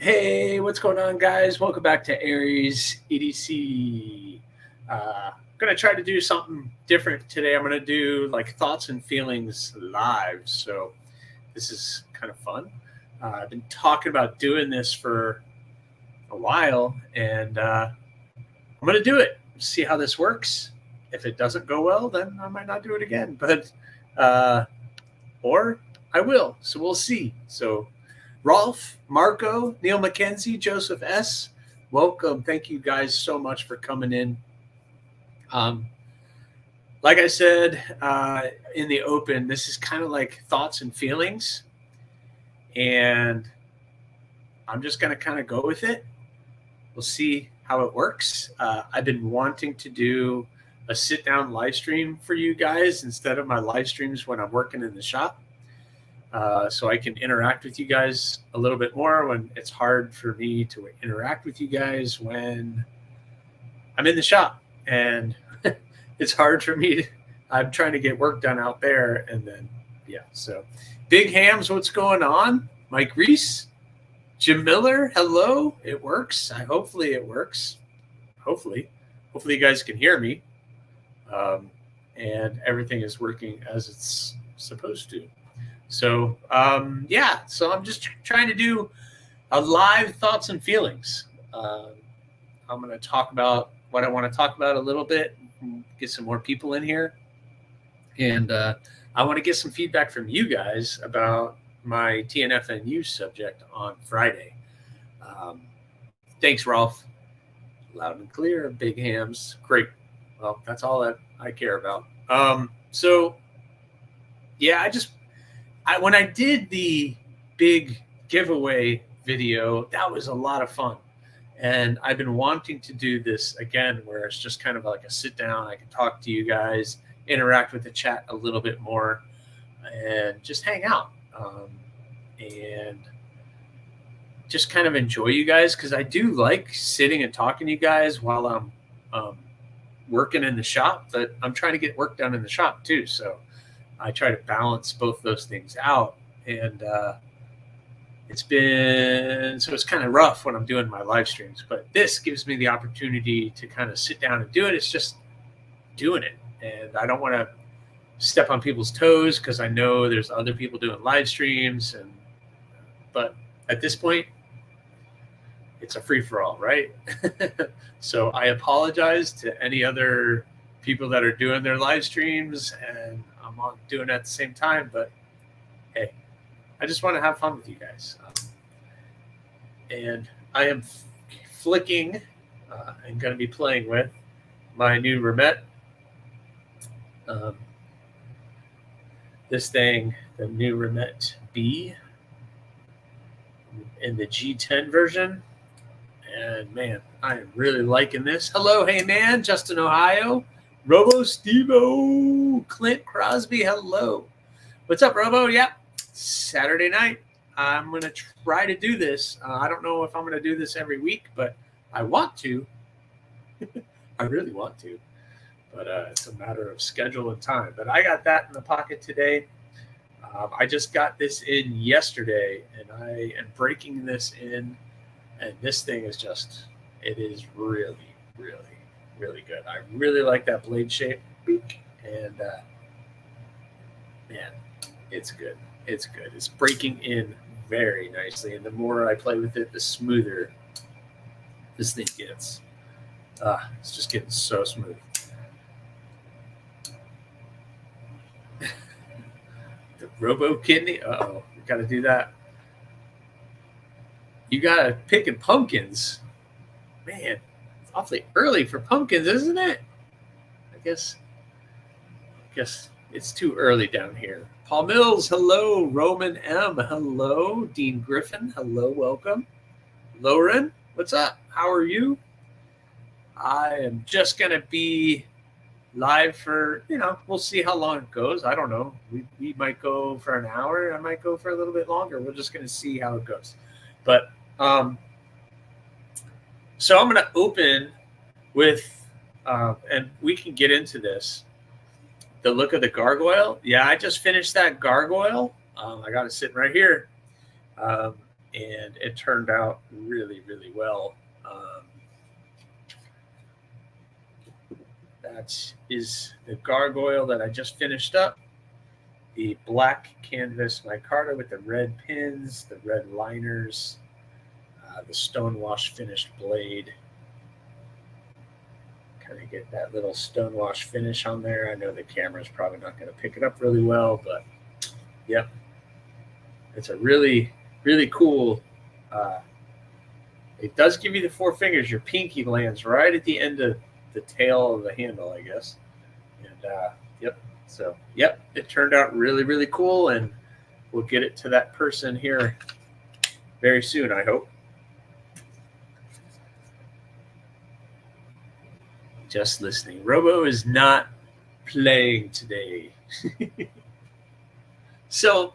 Hey, what's going on, guys? Welcome back to AriesEDC. I'm going to try to do something different today. I'm going to do like thoughts and feelings live. So this is kind of fun. I've been talking about doing this for a while, and I'm going to do it. See how this works. If it doesn't go well, then I might not do it again. Or I will. So we'll see. So Rolf, Marco, Neil McKenzie, Joseph S., welcome. Thank you guys so much for coming in. Like I said in the open, this is kind of like thoughts and feelings. And I'm just going to kind of go with it. We'll see how it works. I've been wanting to do a sit-down live stream for you guys instead of my live streams when I'm working in the shop. So I can interact with you guys a little bit more when it's hard for me to interact with you guys when I'm in the shop. And it's hard for me. I'm trying to get work done out there. And then, yeah. So Big Hams, what's going on? Mike Reese, Jim Miller, hello. It works. Hopefully it works. Hopefully you guys can hear me. And everything is working as it's supposed to. So, yeah, so I'm just trying to do a live thoughts and feelings. I'm going to talk about what I want to talk about a little bit, get some more people in here. And I want to get some feedback from you guys about my TNFNU subject on Friday. Thanks, Rolf. Loud and clear, Big Hams. Great. Well, that's all that I care about. So, yeah, when I did the big giveaway video, that was a lot of fun. And I've been wanting to do this again, where it's just kind of like a sit down. I can talk to you guys, interact with the chat a little bit more, and just hang out. And just kind of enjoy you guys, because I do like sitting and talking to you guys while I'm working in the shop, but I'm trying to get work done in the shop too. So I try to balance both those things out, and it's kind of rough when I'm doing my live streams, but this gives me the opportunity to kind of sit down and do it. It's just doing it, and I don't want to step on people's toes because I know there's other people doing live streams, but at this point, it's a free-for-all, right? So I apologize to any other people that are doing their live streams, and I'm on doing it at the same time, but hey, I just want to have fun with you guys. And I am flicking and going to be playing with my new remet. This thing, the new remet B in the G10 version. And man, I am really liking this. Hello, hey man, Justin, Ohio. Robo Stevo, Clint Crosby, hello. What's up, Robo? Yep, Saturday night. I'm going to try to do this. I don't know if I'm going to do this every week, but I want to. I really want to. But it's a matter of schedule and time. But I got that in the pocket today. I just got this in yesterday, and I am breaking this in. And this thing is it is really, really, really good. I really like that blade shape, and man, it's good. It's good. It's breaking in very nicely, and the more I play with it, the smoother this thing gets. It's just getting so smooth. The Robo Kidney. Uh-oh, we got to do that. You got to picking pumpkins. Man, it's awfully early for pumpkins, isn't it? I guess it's too early down here. Paul Mills, hello. Roman M, hello. Dean Griffin, hello, welcome. Lauren, what's up? How are you? I am just going to be live for, we'll see how long it goes. I don't know. We might go for an hour. I might go for a little bit longer. We're just going to see how it goes. But so I'm going to open with, and we can get into this, the look of the gargoyle. Yeah, I just finished that gargoyle. I got it sitting right here. and it turned out really, really well. That is the gargoyle that I just finished up. The black canvas micarta with the red pins, the red liners, the stonewash finished blade. Kind of get that little stonewash finish on there. I know the camera's probably not going to pick it up really well, but yep. It's a really, really cool. It does give you the 4 fingers. Your pinky lands right at the end of the tail of the handle, I guess. And yep. So, yep, it turned out really, really cool, and we'll get it to that person here very soon, I hope. Just listening. Robo is not playing today. So,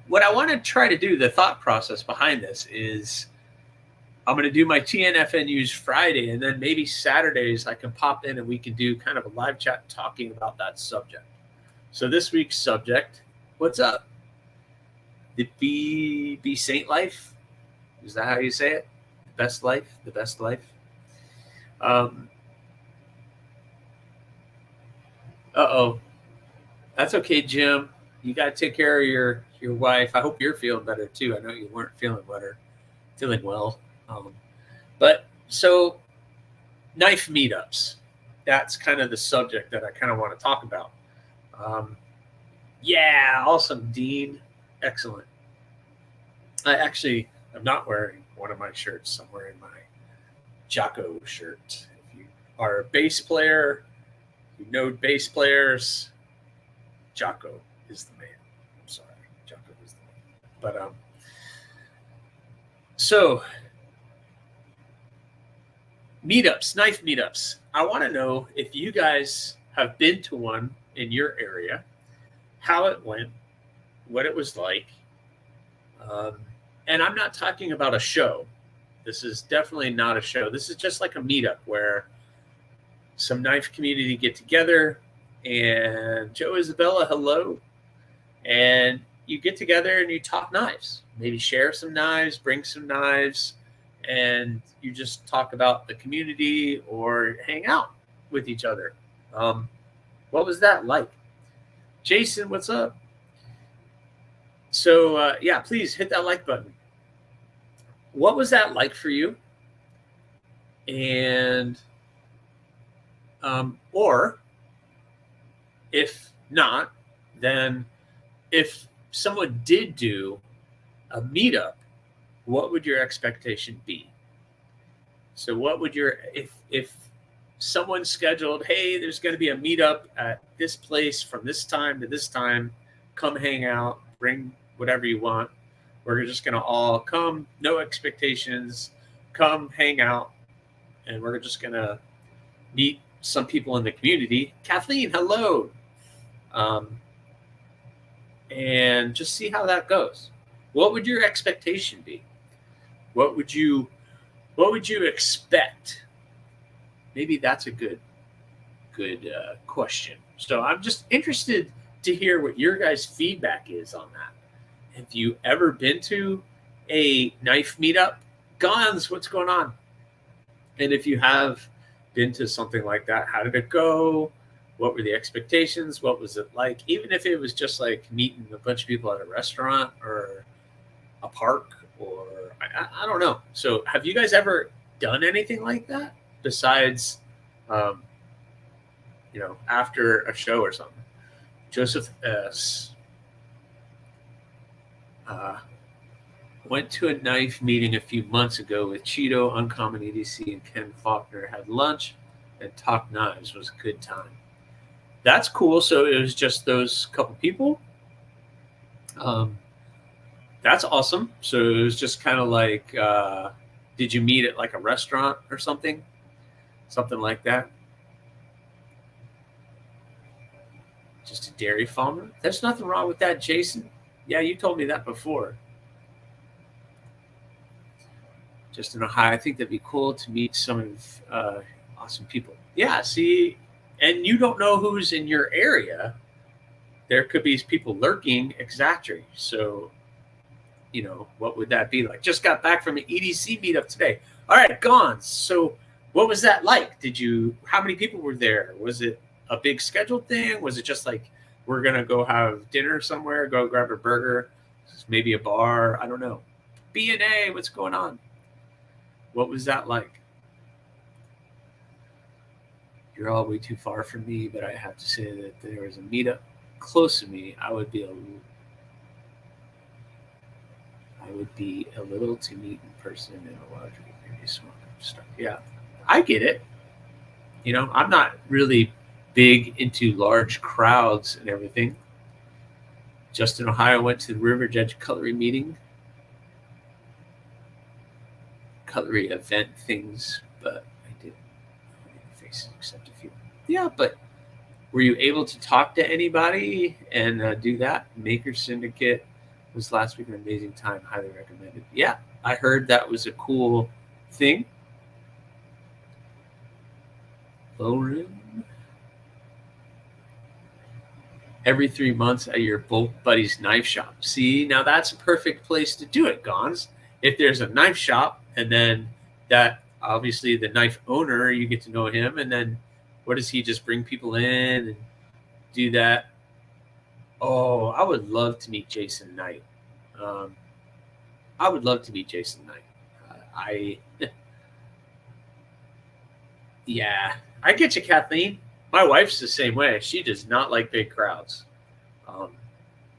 what I want to try to do, the thought process behind this is I'm going to do my TNFNUs Friday, and then maybe Saturdays I can pop in and we can do kind of a live chat talking about that subject. So this week's subject, what's up? The be Saint life? Is that how you say it? The best life? The best life? Uh-oh. That's okay, Jim. You got to take care of your wife. I hope you're feeling better too. I know you weren't feeling well. But so knife meetups, that's kind of the subject that I kind of want to talk about. Yeah, awesome, Dean. Excellent. I'm not wearing one of my shirts. I'm wearing my Jocko shirt. If you are a bass player, you know bass players, Jocko is the man. I'm sorry, Jocko is the man. But so meetups, knife meetups. I want to know if you guys have been to one in your area, how it went, what it was like. And I'm not talking about a show. This is definitely not a show. This is just like a meetup where some knife community get together, and Joe Isabella, hello. And you get together and you talk knives, maybe share some knives, bring some knives, and you just talk about the community or hang out with each other. What was that like? Jason, what's up? So, yeah, please hit that like button. What was that like for you? And, or if not, then if someone did do a meetup, what would your expectation be? So what would if someone scheduled, hey, there's going to be a meetup at this place from this time to this time, come hang out, bring whatever you want. We're just going to all come, no expectations, come hang out, and we're just going to meet some people in the community. Kathleen, hello. And just see how that goes. What would your expectation be? What would you expect? Maybe that's a good question. So I'm just interested to hear what your guys' feedback is on that. Have you ever been to a knife meetup? Gons, what's going on? And if you have been to something like that, how did it go? What were the expectations? What was it like? Even if it was just like meeting a bunch of people at a restaurant or a park, or I don't know. So have you guys ever done anything like that besides, after a show or something? Joseph S. Went to a knife meeting a few months ago with Cheeto, Uncommon EDC, and Ken Faulkner. Had lunch and talked knives. It was a good time. That's cool. So it was just those couple people. That's awesome. So it was just kind of like, did you meet at like a restaurant or something? Something like that? Just a dairy farmer? There's nothing wrong with that, Jason. Yeah, you told me that before. Just in Ohio, I think that'd be cool to meet some of awesome people. Yeah, see, and you don't know who's in your area. There could be people lurking, exactly. So what would that be like? Just got back from an EDC meetup today. All right, gone. So what was that like? How many people were there? Was it a big scheduled thing? Was it just like, we're going to go have dinner somewhere, go grab a burger, maybe a bar? I don't know. B&A, what's going on? What was that like? You're all way too far from me, but I have to say that if there was a meetup close to me, I would be a little to meet in person in a larger community. Smaller stuff. Yeah, I get it. I'm not really big into large crowds and everything. Justin, Ohio went to the River Edge Cutlery meeting. Cutlery event things, but I didn't know any faces except a few. Yeah, but were you able to talk to anybody and do that? Maker Syndicate was last week an amazing time. Highly recommended. Yeah, I heard that was a cool thing. Lauren. Every 3 months at your Bolt Buddies knife shop. See, now that's a perfect place to do it, Gons. If there's a knife shop, and then that, obviously the knife owner, you get to know him, and then what does he just bring people in and do that? Oh, I would love to meet Jason Knight. I would love to meet Jason Knight. Yeah, I get you, Kathleen. My wife's the same way. She does not like big crowds.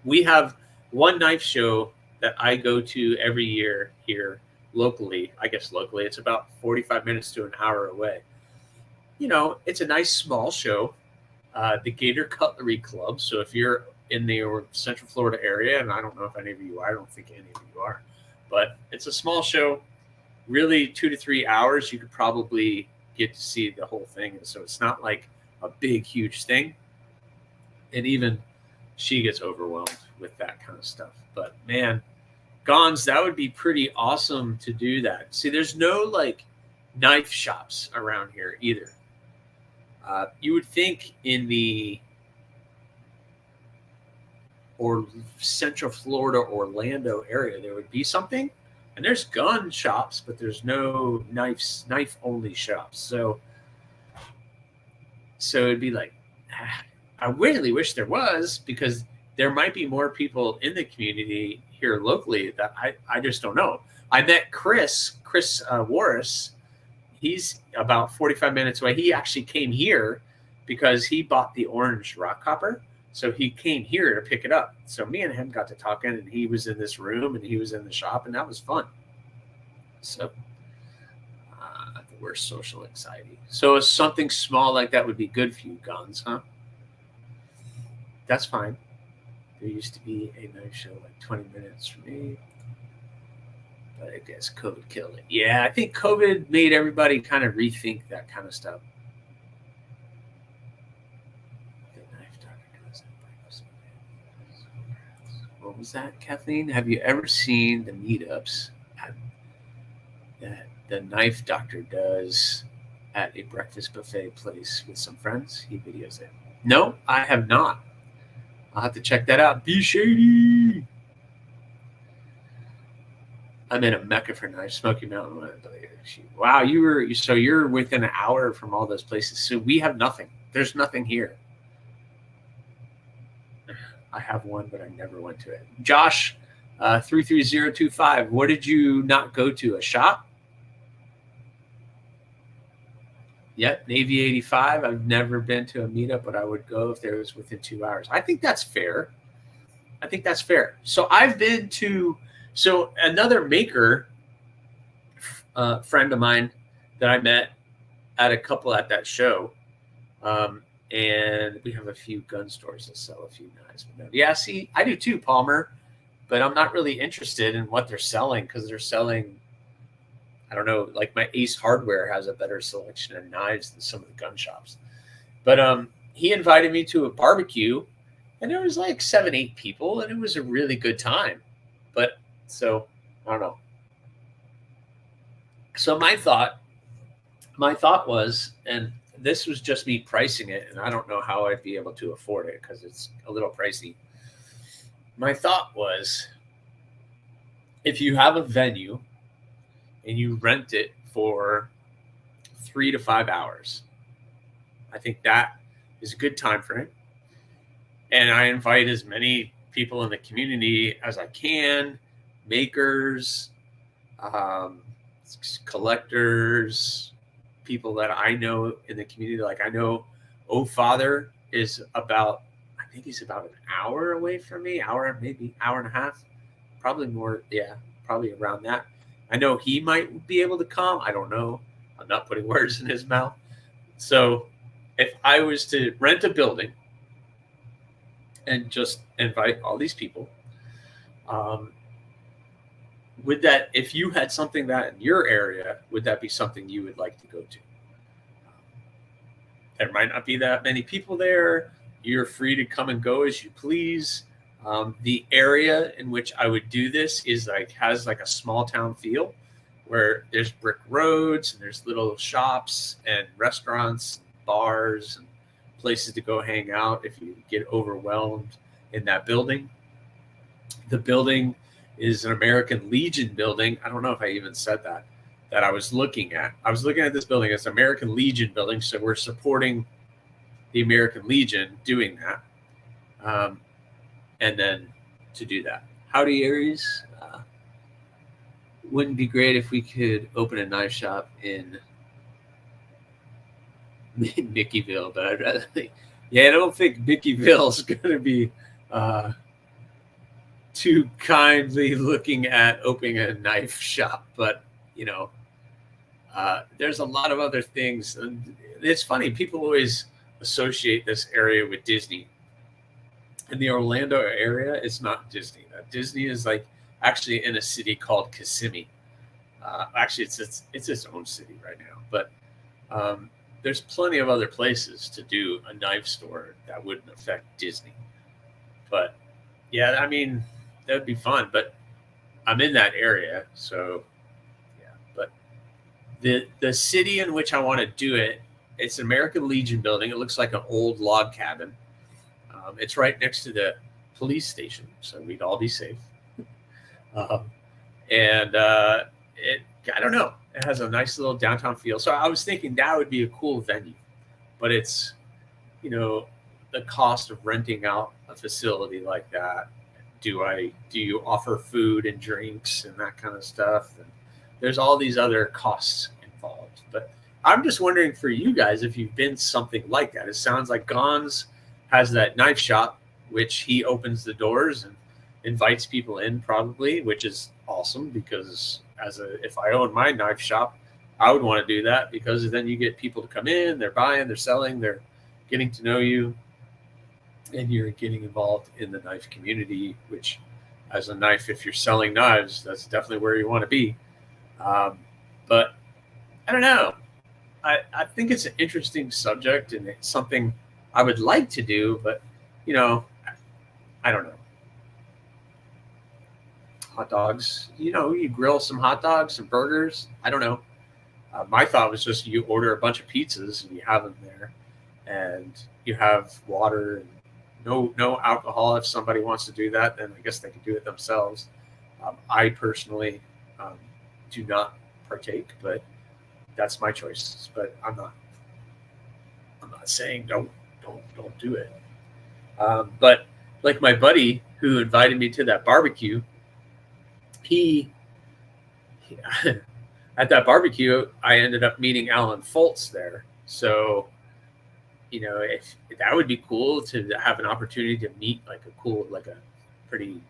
We have one knife show that I go to every year here locally. I guess locally, it's about 45 minutes to an hour away. It's a nice small show. The Gator Cutlery Club. So if you're in the Central Florida area, and I don't know if any of you are, I don't think any of you are, but it's a small show. Really, 2 to 3 hours, you could probably get to see the whole thing. And so it's not like a big, huge thing. And even she gets overwhelmed with that kind of stuff. But man, Gons, that would be pretty awesome to do that. See, there's no like knife shops around here either. You would think in the Central Florida, Orlando area, there would be something. And there's gun shops, but there's no knife only shops. So it'd be like, I really wish there was, because there might be more people in the community here locally that I just don't know. I met Chris Warris. He's about 45 minutes away. He actually came here because he bought the orange rock copper. So he came here to pick it up. So me and him got to talking, and he was in this room and he was in the shop, and that was fun. So the worst social anxiety. So something small like that would be good for you, Guns, huh? That's fine. There used to be a knife show like 20 minutes for me, but I guess COVID killed it. Yeah, I think COVID made everybody kind of rethink that kind of stuff. What was that, Kathleen? Have you ever seen the meetups that the knife doctor does at a breakfast buffet place with some friends? He videos it. No, I have not. I'll have to check that out. Be shady. I'm in a mecca for knives. Smoky Mountain. Wow, you're within an hour from all those places. So we have nothing. There's nothing here. I have one, but I never went to it. Josh, 33025. What did you not go to? A shop? Yep, Navy 85. I've never been to a meetup, but I would go if there was within 2 hours. I think that's fair. So I've been to, another maker friend of mine that I met at a couple at that show. And we have a few gun stores that sell a few knives. Yeah, see, I do too, Palmer, but I'm not really interested in what they're selling, because they're selling, I don't know, like my Ace Hardware has a better selection of knives than some of the gun shops. But he invited me to a barbecue, and there was like 7-8 people, and it was a really good time. But so I don't know. So my thought was, and this was just me pricing it, and I don't know how I'd be able to afford it because it's a little pricey. My thought was, if you have a venue and you rent it for 3 to 5 hours, I think that is a good time frame. And I invite as many people in the community as I can, makers, um, collectors, people that I know in the community. Like I know Oh Father is about, I think he's about an hour away from me, hour, maybe hour and a half, probably more. Yeah, probably around that. I know he might be able to come. I don't know. I'm not putting words in his mouth. So if I was to rent a building and just invite all these people, um, would that, if you had something that in your area, would that be something you would like to go to? There might not be that many people there. You're free to come and go as you please. The area in which I would do this is like has like a small town feel, where there's brick roads and there's little shops and restaurants, bars, and places to go hang out if you get overwhelmed in that building. The building is an American Legion building. I don't know if I even said that I was looking at. I was looking at this building. It's an American Legion building, so we're supporting the American Legion doing that. And then to do that. Howdy, Aries. Wouldn't be great if we could open a knife shop in Mickeyville, but I'd rather think, yeah, I don't think Mickeyville's going to be too kindly looking at opening a knife shop, but you know, there's a lot of other things. And it's funny, people always associate this area with Disney. In the Orlando area, it's not Disney. Disney is like actually in a city called Kissimmee. Actually, it's its own city right now, but there's plenty of other places to do a knife store that wouldn't affect Disney. But yeah, I mean, that would be fun. But I'm in that area, so yeah. But the city in which I want to do it, it's an American Legion building. It looks like an old log cabin. It's right next to the police station, so we'd all be safe. And I don't know, it has a nice little downtown feel. So I was thinking that would be a cool venue, but it's, you know, the cost of renting out a facility like that. Do you offer food and drinks and that kind of stuff? And there's all these other costs involved. But I'm just wondering for you guys if you've been something like that. It sounds like Gons has that knife shop, which he opens the doors and invites people in probably, which is awesome because if I own my knife shop, I would want to do that because then you get people to come in, they're buying, they're selling, they're getting to know you, and you're getting involved in the knife community, which as a knife, if you're selling knives, that's definitely where you want to be. But I don't know. I think it's an interesting subject and it's something I would like to do, but you know, I don't know. Hot dogs, you know, you grill some hot dogs, some burgers. I don't know. My thought was just you order a bunch of pizzas and you have them there, and you have water and no alcohol. If somebody wants to do that, then I guess they can do it themselves. I personally do not partake, but that's my choice. But I'm not saying don't do it. But like my buddy who invited me to that barbecue, he at that barbecue, I ended up meeting Alan Foltz there. So, you know, if that would be cool to have an opportunity to meet like a pretty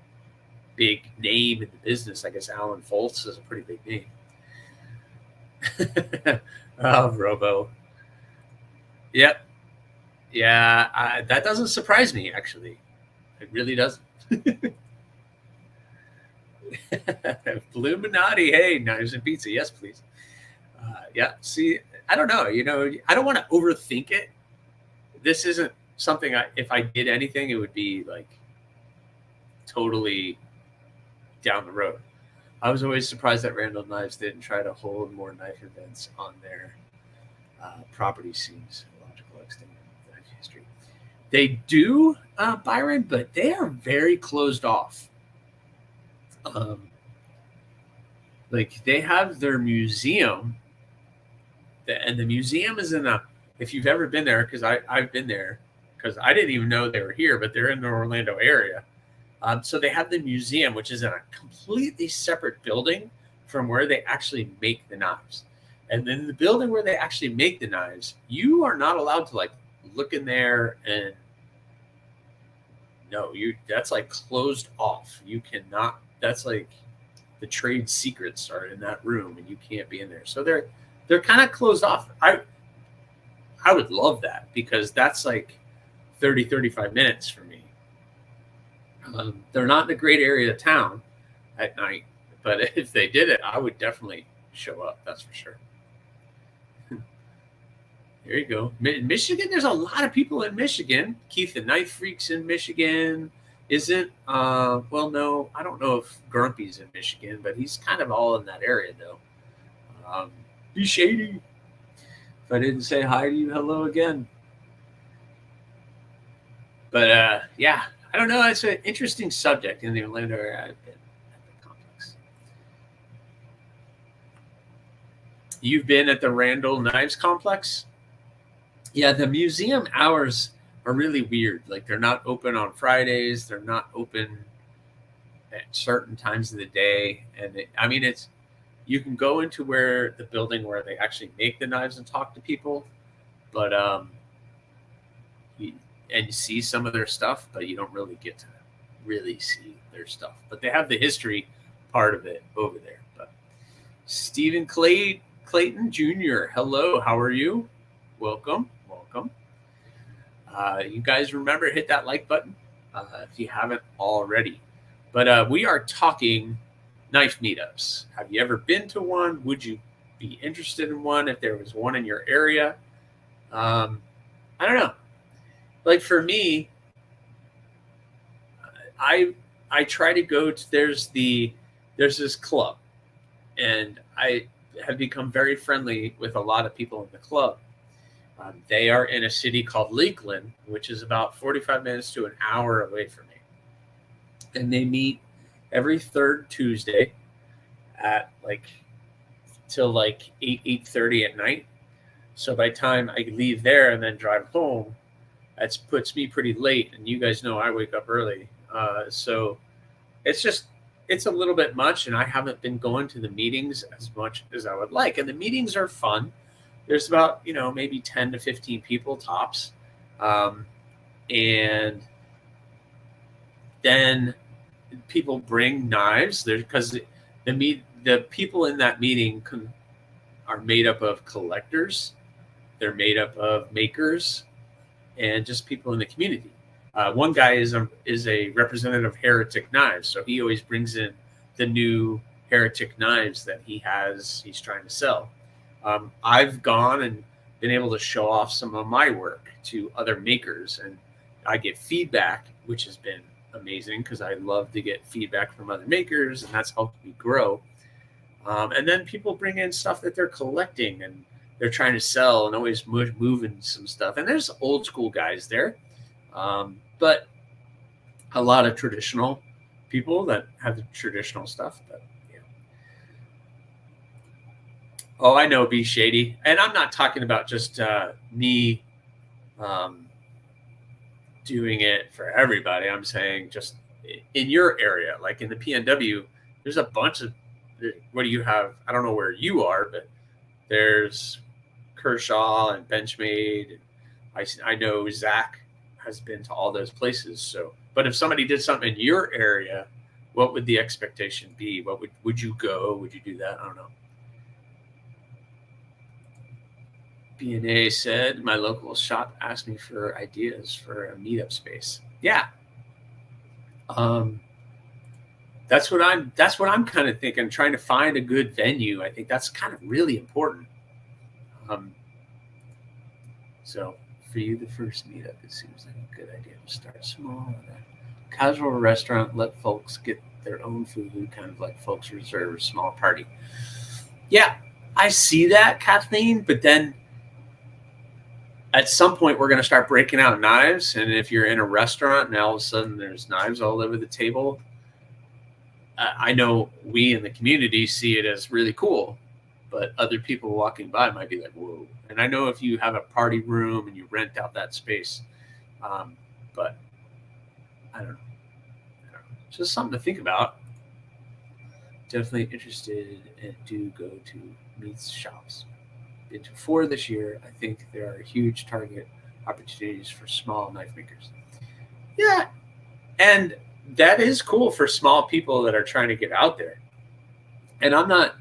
big name in the business. I guess Alan Foltz is a pretty big name. Oh, Robo. Yep. Yeah, that doesn't surprise me, actually. It really doesn't. Illuminati, hey, knives and pizza. Yes, please. Yeah, see, I don't know. You know, I don't want to overthink it. This isn't something if I did anything, it would be like totally down the road. I was always surprised that Randall Knives didn't try to hold more knife events on their property scenes, logical extent of knife history. They do, Byron, but they are very closed off. Like they have their museum, and the museum is in a. If you've ever been there, because I've been there, because I didn't even know they were here, but they're in the Orlando area. So they have the museum, which is in a completely separate building from where they actually make the knives. And then the building where they actually make the knives, you are not allowed to like look in there and no, that's like closed off. You cannot. That's like the trade secrets are in that room, and you can't be in there. So they're kind of closed off. I would love that because that's like 35 minutes for me. They're not in a great area of town at night, but if they did it, I would definitely show up. That's for sure. There you go. Michigan, there's a lot of people in Michigan. Keith the Knife Freak's in Michigan. Isn't, well, no, I don't know if Grumpy's in Michigan, but he's kind of all in that area, though. Be shady. If I didn't say hi to you, hello again. But, yeah, I don't know. It's an interesting subject in the Orlando area. I've been at the complex. You've been at the Randall Knives Complex? Yeah, the museum hours are really weird. Like they're not open on Fridays. They're not open at certain times of the day. And it's you can go into where the building where they actually make the knives and talk to people, but you see some of their stuff, but you don't really get to really see their stuff. But they have the history part of it over there. But Stephen Clayton Jr., hello, how are you? Welcome. You guys remember, hit that like button if you haven't already. But we are talking knife meetups. Have you ever been to one? Would you be interested in one if there was one in your area? I don't know. Like for me, I try to go to there's this club, and I have become very friendly with a lot of people in the club. They are in a city called Lakeland, which is about 45 minutes to an hour away from me. And they meet every third Tuesday at till 8:30 at night. So by the time I leave there and then drive home, that puts me pretty late. And you guys know I wake up early. So it's a little bit much. And I haven't been going to the meetings as much as I would like. And the meetings are fun. There's about, maybe 10 to 15 people tops. And then people bring knives there because the people in that meeting are made up of collectors. They're made up of makers and just people in the community. One guy is a representative of Heretic Knives. So he always brings in the new Heretic knives that he's trying to sell. I've gone and been able to show off some of my work to other makers, and I get feedback, which has been amazing because I love to get feedback from other makers, and that's helped me grow. And then people bring in stuff that they're collecting and they're trying to sell and always moving some stuff. And there's old school guys there, but a lot of traditional people that have the traditional stuff. But oh, I know, be shady. And I'm not talking about just me doing it for everybody. I'm saying just in your area, like in the PNW, there's a bunch of, what do you have? I don't know where you are, but there's Kershaw and Benchmade. I know Zach has been to all those places. So, but if somebody did something in your area, what would the expectation be? Would you go? Would you do that? I don't know. BNA said, my local shop asked me for ideas for a meetup space. Yeah. That's what I'm kind of thinking, trying to find a good venue. I think that's kind of really important. So for you, the first meetup, it seems like a good idea to start small. A casual restaurant, let folks get their own food, kind of like folks reserve a small party. Yeah, I see that, Kathleen, but then at some point, we're going to start breaking out knives. And if you're in a restaurant and all of a sudden there's knives all over the table, I know we in the community see it as really cool, but other people walking by might be like, whoa. And I know if you have a party room and you rent out that space, but I don't know. Just something to think about. Definitely interested and do go to meats shops. Been to 4 this year. I think there are huge target opportunities for small knife makers. Yeah, and that is cool for small people that are trying to get out there. And I'm not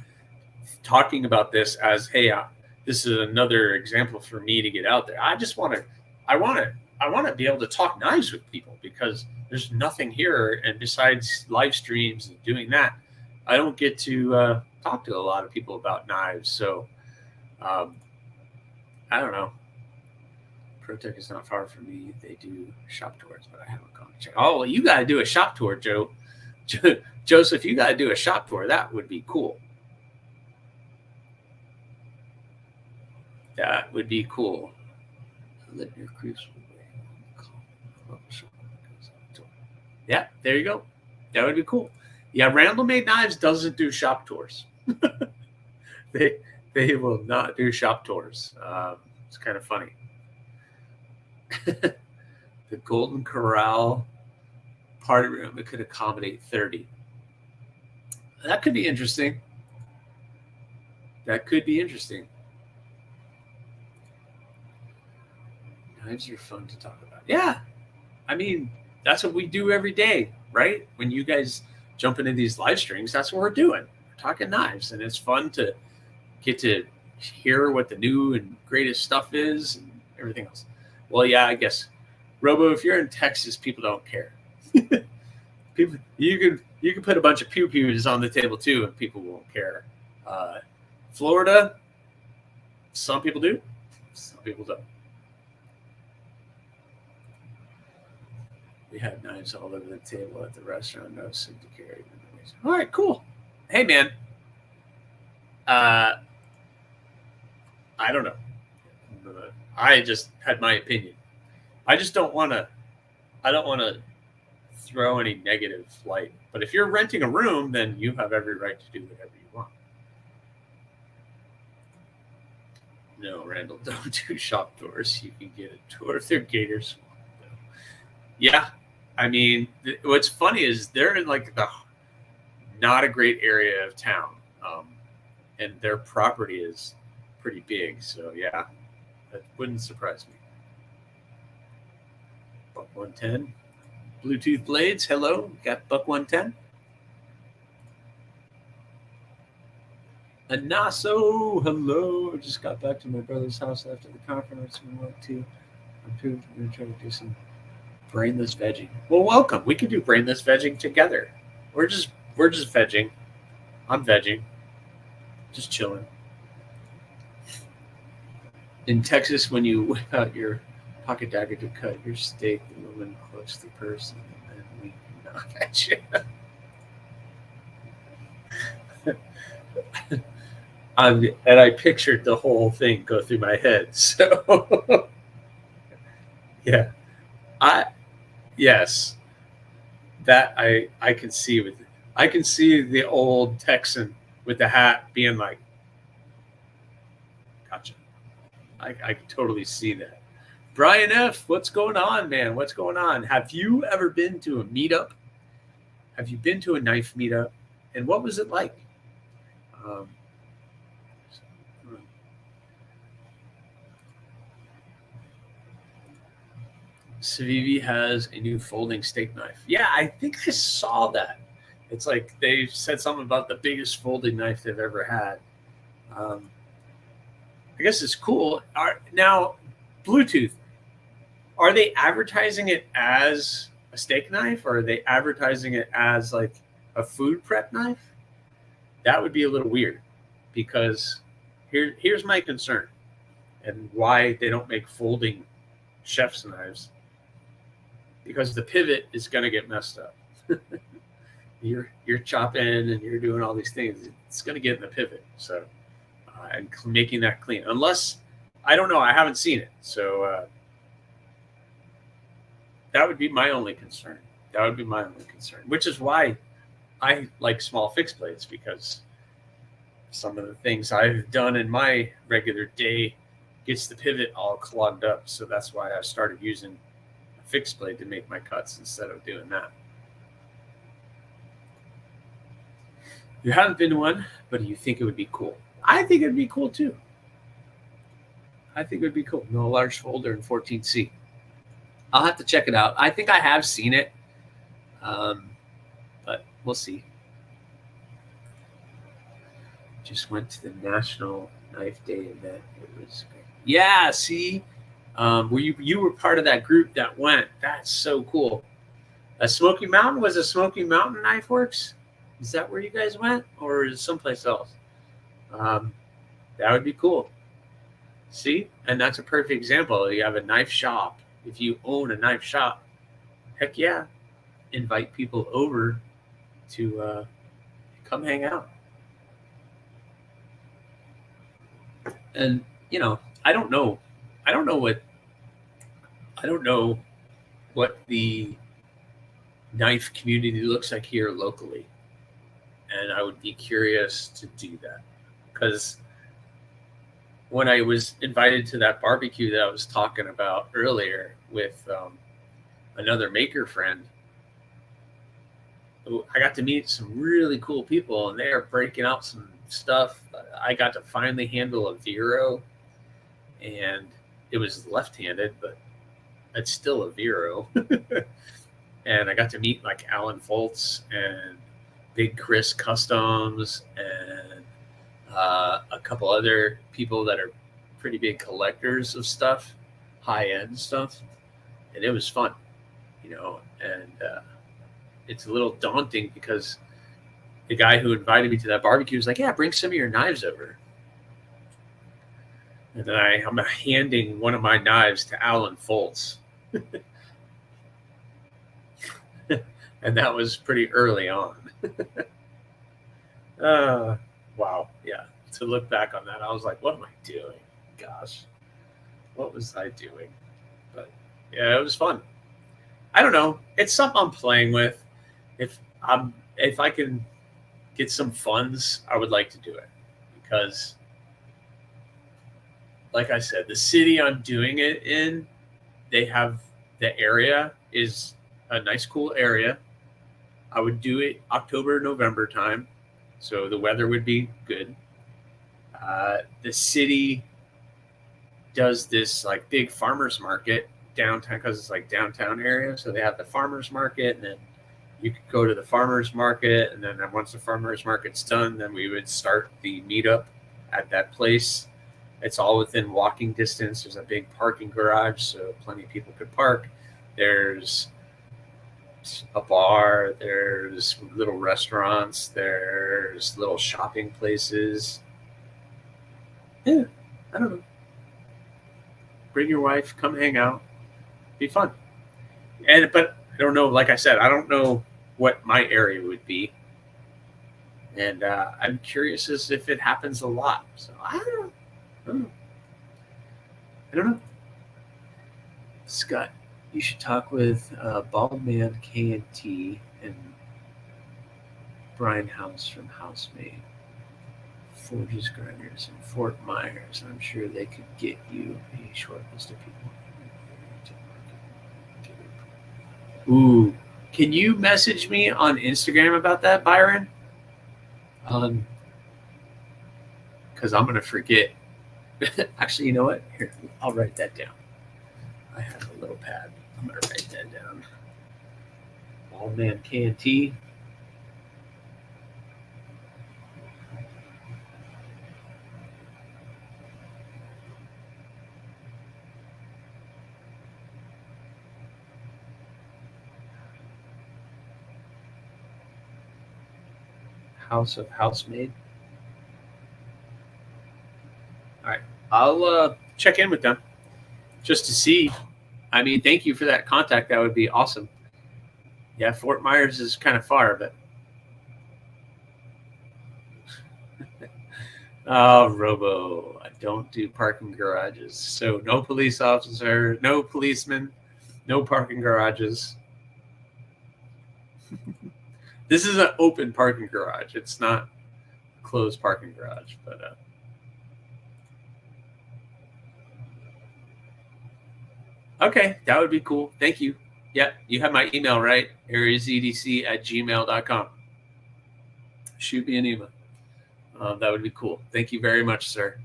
talking about this as, hey, this is another example for me to get out there. I want to be able to talk knives with people, because there's nothing here, and besides live streams and doing that, I don't get to talk to a lot of people about knives. So I don't know. ProTech is not far from me. They do shop tours, but I haven't gone to check. Oh, well, you got to do a shop tour, Joe. Joseph, you got to do a shop tour. That would be cool. That would be cool. Let your creeps away. Yeah, there you go. That would be cool. Yeah, Randall Made Knives doesn't do shop tours. They will not do shop tours. It's kind of funny. The Golden Corral party room, it could accommodate 30. That could be interesting. That could be interesting. Knives are fun to talk about. Yeah. I mean, that's what we do every day, right? When you guys jump into these live streams, that's what we're doing. We're talking knives, and it's fun to get to hear what the new and greatest stuff is and everything else. Well, yeah, I guess, Robo, if you're in Texas, people don't care. People, you can put a bunch of pew-pews on the table too, and people won't care. Florida, some people do, some people don't. We had knives all over the table at the restaurant. No suit to carry. All right, cool. Hey, man. I don't know. I just had my opinion. I just don't want to. I don't want to throw any negative light. But if you're renting a room, then you have every right to do whatever you want. No, Randall, don't do shop tours. You can get a tour if they're Gators. Yeah, I mean, what's funny is they're in like the not a great area of town, and their property is pretty big. So yeah, that wouldn't surprise me. Buck 110, Bluetooth blades. Hello, got Buck 110. Anaso, hello. I just got back to my brother's house after the conference we went to. We're going to try to do some brainless vegging. Well, welcome. We can do brainless vegging together. We're just vegging. I'm vegging. Just chilling. In Texas, when you whip out your pocket dagger to cut your steak, the woman clutches the purse and we knock at you. And I pictured the whole thing go through my head. So, yeah. Yes, that I can see with it. I can see the old Texan with the hat being like, gotcha. I can totally see that. Brian F., what's going on, man? What's going on? Have you ever been to a meetup? Have you been to a knife meetup? And what was it like? Civivi has a new folding steak knife. Yeah, I think I saw that. It's like they said something about the biggest folding knife they've ever had. I guess it's cool. Now, Bluetooth, are they advertising it as a steak knife, or are they advertising it as like a food prep knife? That would be a little weird, because here's my concern and why they don't make folding chef's knives. Because the pivot is going to get messed up. You're chopping and you're doing all these things. It's going to get in the pivot. So, and making that clean. Unless, I don't know, I haven't seen it. So that would be my only concern. Which is why I like small fixed blades because some of the things I've done in my regular day gets the pivot all clogged up. So that's why I started using a fixed blade to make my cuts instead of doing that. You haven't been to one, but you think it would be cool. I think it'd be cool too. I think it would be cool. No large folder in 14C. I'll have to check it out. I think I have seen it, but we'll see. Just went to the National Knife Day event. It was great. Yeah, see, were you were part of that group that went? That's so cool. Smoky Mountain, was a Smoky Mountain Knife Works? Is that where you guys went, or is it someplace else? That would be cool. See, and that's a perfect example. You have a knife shop. If you own a knife shop, heck yeah, invite people over to come hang out. And I don't know what the knife community looks like here locally, and I would be curious to do that, because when I was invited to that barbecue that I was talking about earlier with another maker friend, I got to meet some really cool people, and they are breaking out some stuff. I got to finally handle a Vero, and it was left-handed, but it's still a Vero. And I got to meet like Alan Foltz and Big Chris Customs and a couple other people that are pretty big collectors of stuff, high-end stuff, and it was fun, and it's a little daunting because the guy who invited me to that barbecue was like, yeah, bring some of your knives over. And then I'm handing one of my knives to Alan Foltz. And that was pretty early on. Wow. Yeah. To look back on that, I was like, what am I doing? Gosh, what was I doing? But yeah, it was fun. I don't know. It's something I'm playing with. If I can get some funds, I would like to do it, because like I said, the city I'm doing it in, they have, the area is a nice, cool area. I would do it October, November time, so the weather would be good. The city does this like big farmers market downtown, because it's like downtown area. So they have the farmers market, and then you could go to the farmers market, and then once the farmers market's done, then we would start the meetup at that place. It's all within walking distance. There's a big parking garage, so plenty of people could park. There's a bar, there's little restaurants, there's little shopping places. Yeah, I don't know. Bring your wife, come hang out, be fun. But I don't know. Like I said, I don't know what my area would be, and I'm curious as if it happens a lot. So I don't know. Scott, you should talk with Baldman KNT and Brian House from Housemaid, Forges Grinders, and Fort Myers. I'm sure they could get you a short list of people. Ooh, can you message me on Instagram about that, Byron? Because I'm gonna forget. Actually, you know what? Here, I'll write that down. I have a little pad. I'm gonna write that down. Baldman KNT. House of Housemaid. All right, I'll check in with them just to see. I mean, thank you for that contact. That would be awesome. Yeah, Fort Myers is kind of far, but oh, Robo, I don't do parking garages. So no police officer, no policeman, no parking garages. This is an open parking garage. It's not a closed parking garage, but okay, that would be cool. Thank you. Yeah, you have my email, right? AriesEDC@gmail.com. Shoot me an email. That would be cool. Thank you very much, sir.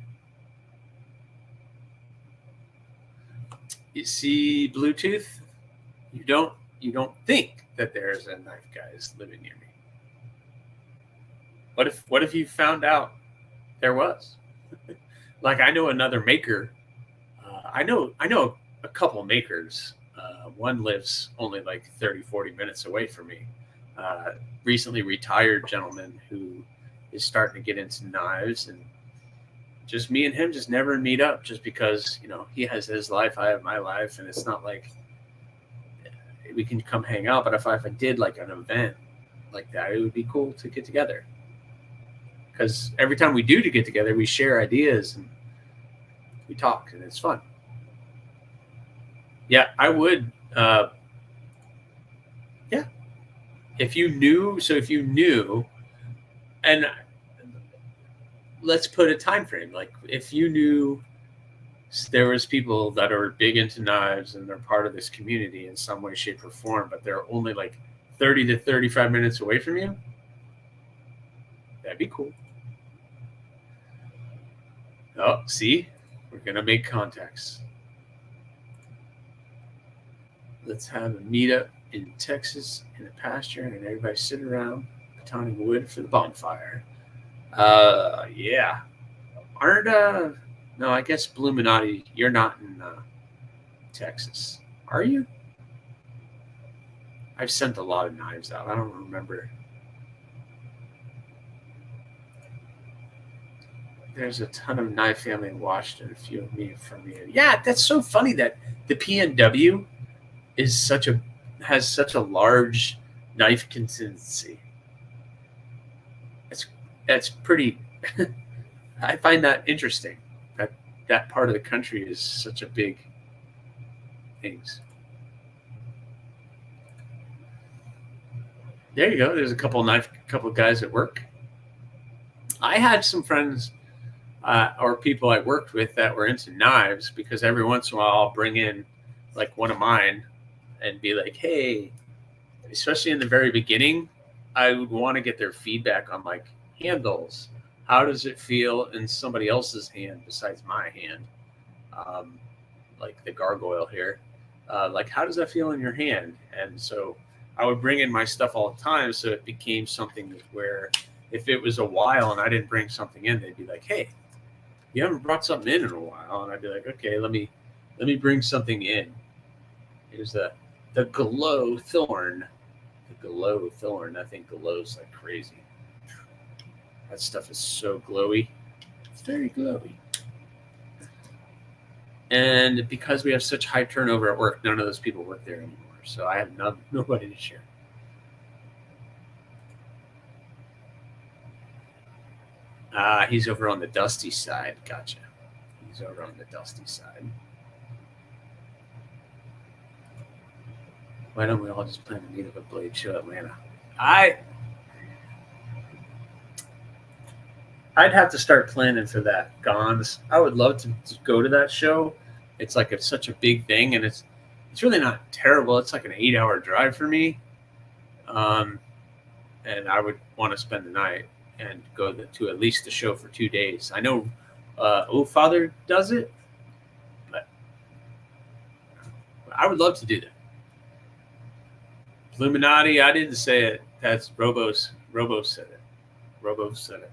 You see Bluetooth? You don't think that there's a knife guys living near me. What if you found out there was? Like, I know another maker. I know a couple makers. One lives only like 30, 40 minutes away from me. Recently retired gentleman who is starting to get into knives, and just me and him just never meet up, just because, you know, he has his life, I have my life, and it's not like we can come hang out. But if I did like an event like that, it would be cool to get together, because every time we do to get together, we share ideas and we talk, and it's fun. Yeah, I would. Yeah, if you knew. So if you knew, and let's put a time frame. Like, if you knew there was people that are big into knives and they're part of this community in some way, shape, or form, but they're only like 30 to 35 minutes away from you, that'd be cool. Oh, see, we're gonna make contacts. Let's have a meetup in Texas in a pasture, and everybody sit around pounding wood for the bonfire. Yeah. Aren't no, I guess Bluminati, you're not in Texas, are you? I've sent a lot of knives out. I don't remember. There's a ton of knife family in Washington. A few of me from me. Yeah, that's so funny that the PNW has such a large knife contingency. That's pretty. I find that interesting. That part of the country is such a big things. There you go. There's a couple of guys at work. I had some friends or people I worked with that were into knives, because every once in a while I'll bring in like one of mine and be like, hey, especially in the very beginning, I would want to get their feedback on like handles. How does it feel in somebody else's hand besides my hand? Like the gargoyle here. Like, how does that feel in your hand? And so I would bring in my stuff all the time. So it became something where if it was a while and I didn't bring something in, they'd be like, hey, you haven't brought something in a while. And I'd be like, okay, let me bring something in. Here's the glow thorn. The glow thorn. That thing glows like crazy. That stuff is so glowy. It's very glowy. And because we have such high turnover at work, none of those people work there anymore. So I have nobody to share. He's over on the dusty side. Gotcha. He's over on the dusty side. Why don't we all just plan to meet up at Blade Show Atlanta? I'd have to start planning for that. Gons. I would love to go to that show. It's like such a big thing, and it's really not terrible. It's like an 8-hour drive for me, and I would want to spend the night and go to at least the show for 2 days. I know Father does it, but I would love to do that. Illuminati, I didn't say it. That's Robos. Robos said it. Robos said it.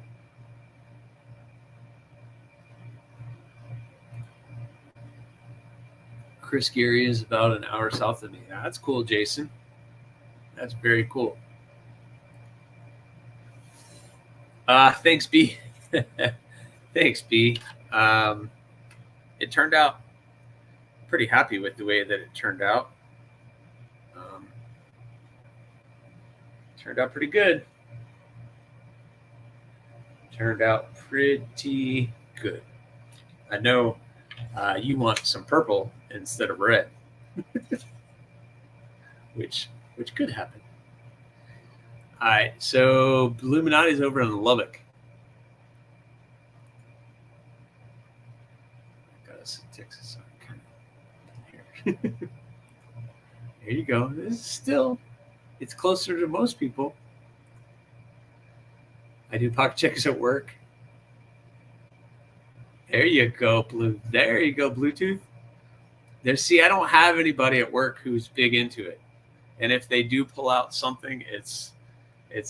Chris Geary is about an hour south of me. That's cool, Jason. That's very cool. Thanks, B. Thanks, B. It turned out pretty happy with the way that it turned out. Turned out pretty good. Turned out pretty good. I know you want some purple instead of red, which could happen. All right, so Illuminati's over in Lubbock. Texas. Here you go. This is still, it's closer to most people. I do pocket checkers at work. There you go, There you go, Bluetooth. There. See, I don't have anybody at work who's big into it, and if they do pull out something, it's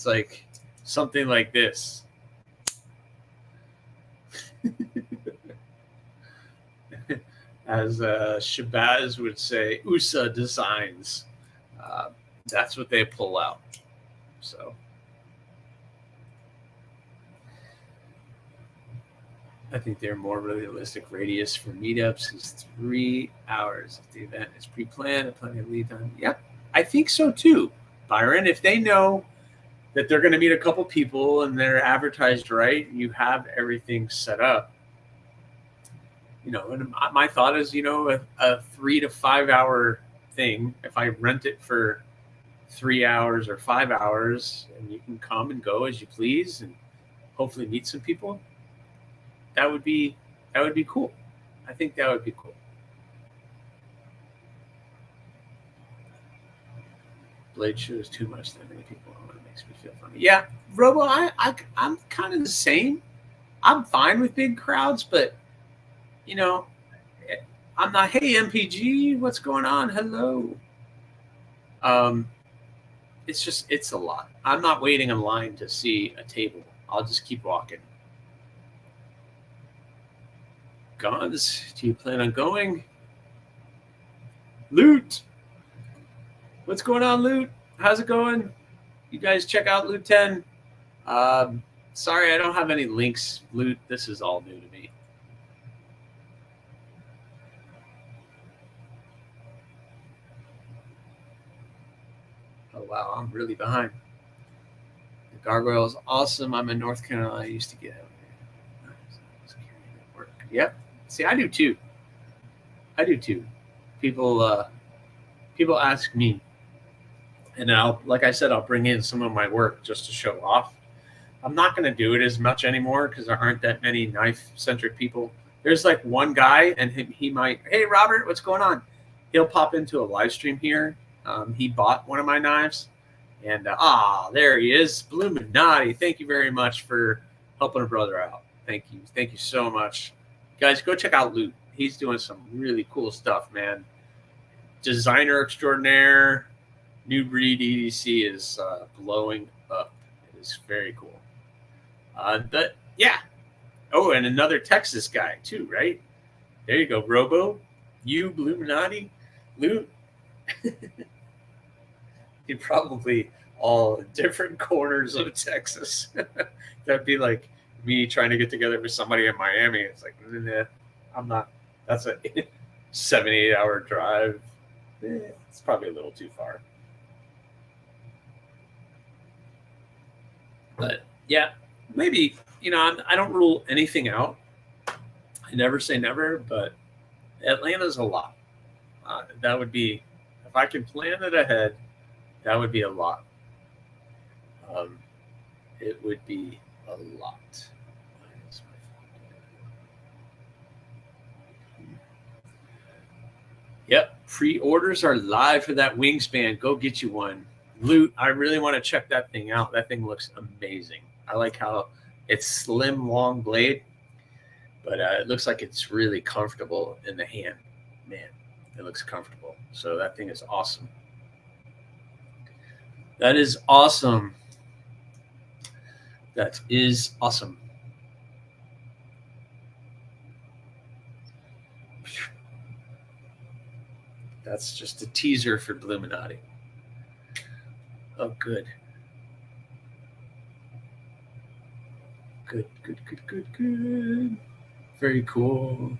like something like this. As Shabazz would say, USA Designs. That's what they pull out. So I think they're more realistic radius for meetups is 3 hours. If the event is pre-planned and plenty of lead time. Yep, I think so too, Byron. If they know that they're going to meet a couple people and they're advertised right, you have everything set up. You know, and my thought is, you know, a 3 to 5 hour thing, if I rent it for 3 hours or 5 hours and you can come and go as you please and hopefully meet some people, that would be cool. I think that would be cool. Blade show is too much. That many people. Oh, it makes me feel funny. Yeah, Robo, I'm kind of the same. I'm fine with big crowds, but you know, I'm not, hey, MPG, what's going on? Hello. It's a lot. I'm not waiting in line to see a table. I'll just keep walking. Guns, do you plan on going? Loot. What's going on, Loot? How's it going? You guys check out Loot 10. Sorry, I don't have any links, Loot. This is all new to me. Oh, wow, I'm really behind. The gargoyle is awesome. I'm in North Carolina. I used to get out here. Yep. See, I do too. People ask me, and like I said, I'll bring in some of my work just to show off. I'm not going to do it as much anymore because there aren't that many knife-centric people. There's like one guy, and he might, hey, Robert, what's going on? He'll pop into a live stream here. He bought one of my knives, and there he is, Illuminati. Thank you very much for helping a brother out. Thank you so much, guys. Go check out Loot. He's doing some really cool stuff, man. Designer extraordinaire. New breed EDC is blowing up. It is very cool. But yeah. Oh, and another Texas guy too, right? There you go, Robo. You, Illuminati, Loot. You're probably all different corners of Texas. That'd be like me trying to get together with somebody in Miami. It's like, nah, I'm not. That's a 7-8 hour drive. It's probably a little too far. But yeah, maybe, I don't rule anything out. I never say never, but Atlanta's a lot. That would be, if I can plan it ahead, that would be a lot. It would be a lot. Yep, pre-orders are live for that wingspan. Go get you one. Loot, I really want to check that thing out. That thing looks amazing. I like how it's slim, long blade, but it looks like it's really comfortable in the hand. Man, it looks comfortable. So that thing is awesome. That is awesome. That is awesome. That's just a teaser for Illuminati. Oh, good. Good. Very cool.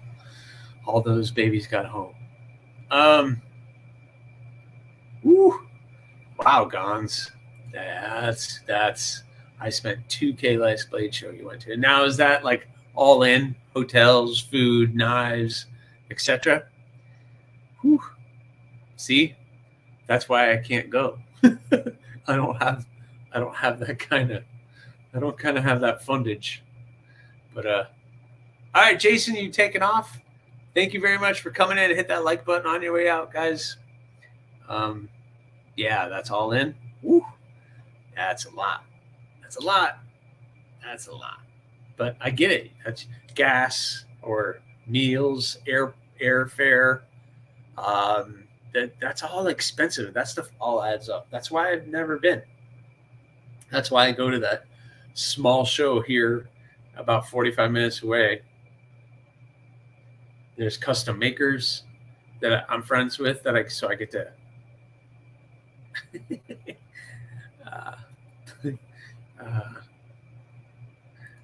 All those babies got home. Woo. Wow, Gons. That's. I spent $2K last Blade show you went to. And now is that like all in? Hotels, food, knives, etc. See, that's why I can't go. I don't have I don't have that kind of have that fundage. But all right, Jason, you taking off? Thank you very much for coming in. Hit that like button on your way out, guys. Yeah, that's all in. Woo. That's a lot. That's a lot. That's a lot. But I get it. That's gas or meals, airfare. That's all expensive. That stuff all adds up. That's why I've never been. That's why I go to that small show here about 45 minutes away. There's custom makers that I'm friends with that I get to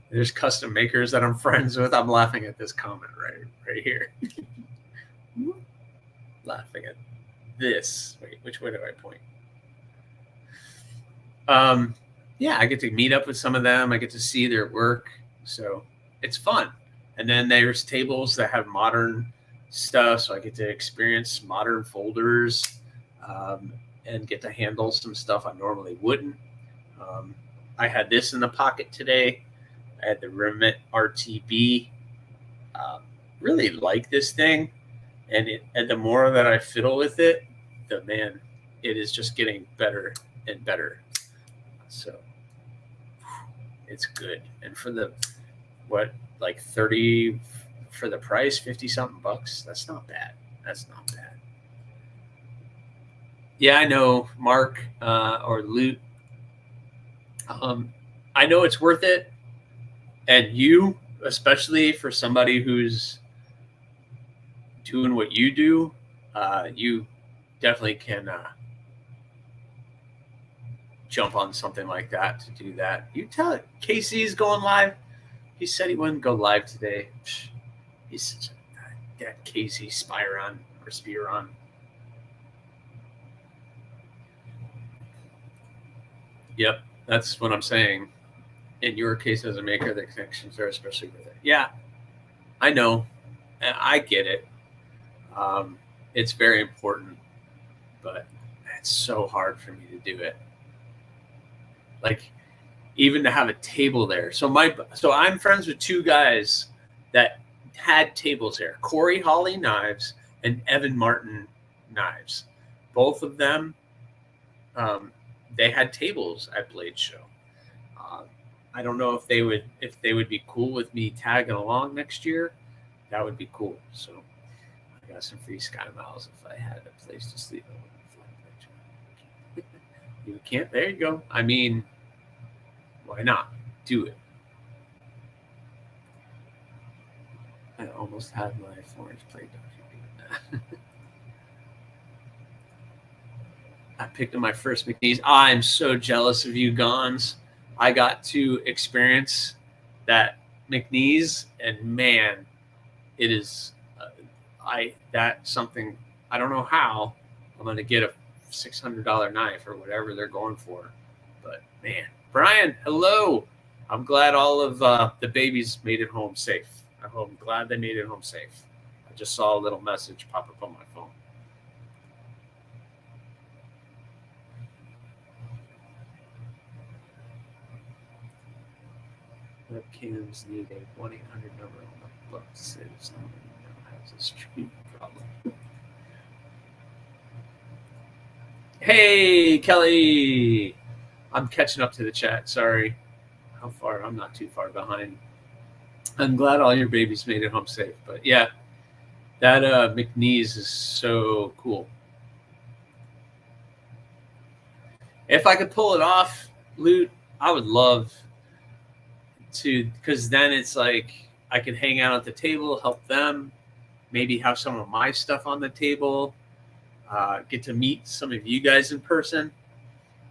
there's custom makers that I'm friends with. I'm laughing at this comment right here. Laughing at this. Wait, which way do I point? Yeah, I get to meet up with some of them. I get to see their work. So it's fun. And then there's tables that have modern stuff. So I get to experience modern folders and get to handle some stuff I normally wouldn't. I had this in the pocket today. I had the Remit RTB. Really like this thing. And the more that I fiddle with it, it is just getting better and better. So it's good. And for the, 30 for the price, 50 something bucks, that's not bad. That's not bad. Yeah, I know, Mark or Loot. I know it's worth it. And you, especially for somebody who's doing what you do, you definitely can jump on something like that to do that. You tell it. Casey's going live. He said he wouldn't go live today. He's such that Casey Spiron. Yep, that's what I'm saying. In your case as a maker, the connections are especially with it. Yeah, I know. I get it. It's very important, but it's so hard for me to do it. Like, even to have a table there. So I'm friends with two guys that had tables there. Corey Hawley Knives and Evan Martin Knives. Both of them, they had tables at Blade Show. I don't know if they would be cool with me tagging along next year. That would be cool. So I got some free Sky Miles if I had a place to sleep. You can't. There you go. I mean, why not? Do it. I almost had my Florence plate document. I picked up my first McNeese. I'm so jealous of you, Gons. I got to experience that McNeese, and man, it is that's something I don't know how I'm going to get a $600 knife or whatever they're going for, but man, Brian, hello. I'm glad all of the babies made it home safe. I'm glad they made it home safe. I just saw a little message pop up on my phone. Webcams need a 1-800 number on the book to say if somebody has a street problem. Hey, Kelly. I'm catching up to the chat. Sorry. How far? I'm not too far behind. I'm glad all your babies made it home safe. But yeah, that McNeese is so cool. If I could pull it off, Loot, I would love to, because then it's like I can hang out at the table, help them, maybe have some of my stuff on the table, get to meet some of you guys in person.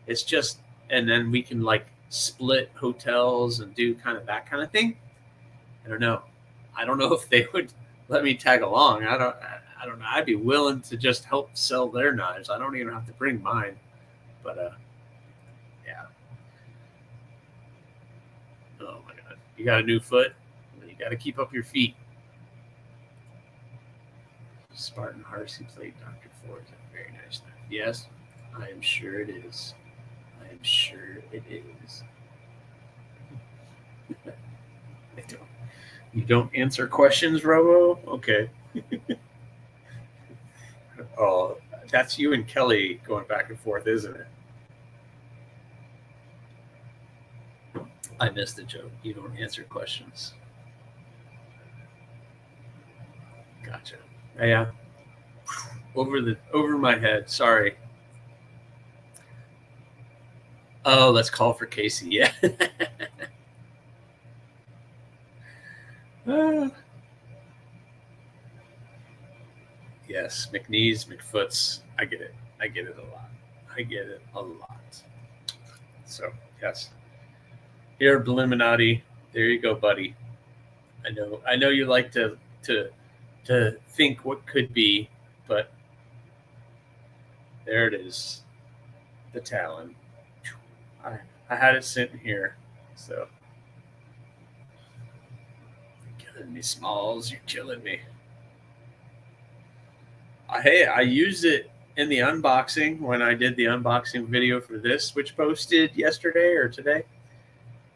It's just, and then we can like split hotels and do kind of that kind of thing. I don't know if they would let me tag along. I don't know. I'd be willing to just help sell their knives. I don't even have to bring mine. But yeah. Oh my God. You got a new foot? You got to keep up your feet. Spartan Harsey plate Dr. Ford is a very nice knife. Yes, I am sure it is. I'm sure it is. You don't answer questions, Robo? Okay. Oh, that's you and Kelly going back and forth, isn't it? I missed the joke. You don't answer questions. Gotcha. Yeah. Over my head. Sorry. Oh, let's call for Casey. Yeah. Yes, McKnees, McFoots. I get it. I get it a lot. I get it a lot. So yes. Here, Illuminati. There you go, buddy. I know you like to think what could be, but there it is. The Talon. I had it sitting here, so you're killing me, Smalls. You're killing me. Hey, I used it in the unboxing when I did the unboxing video for this, which posted yesterday or today.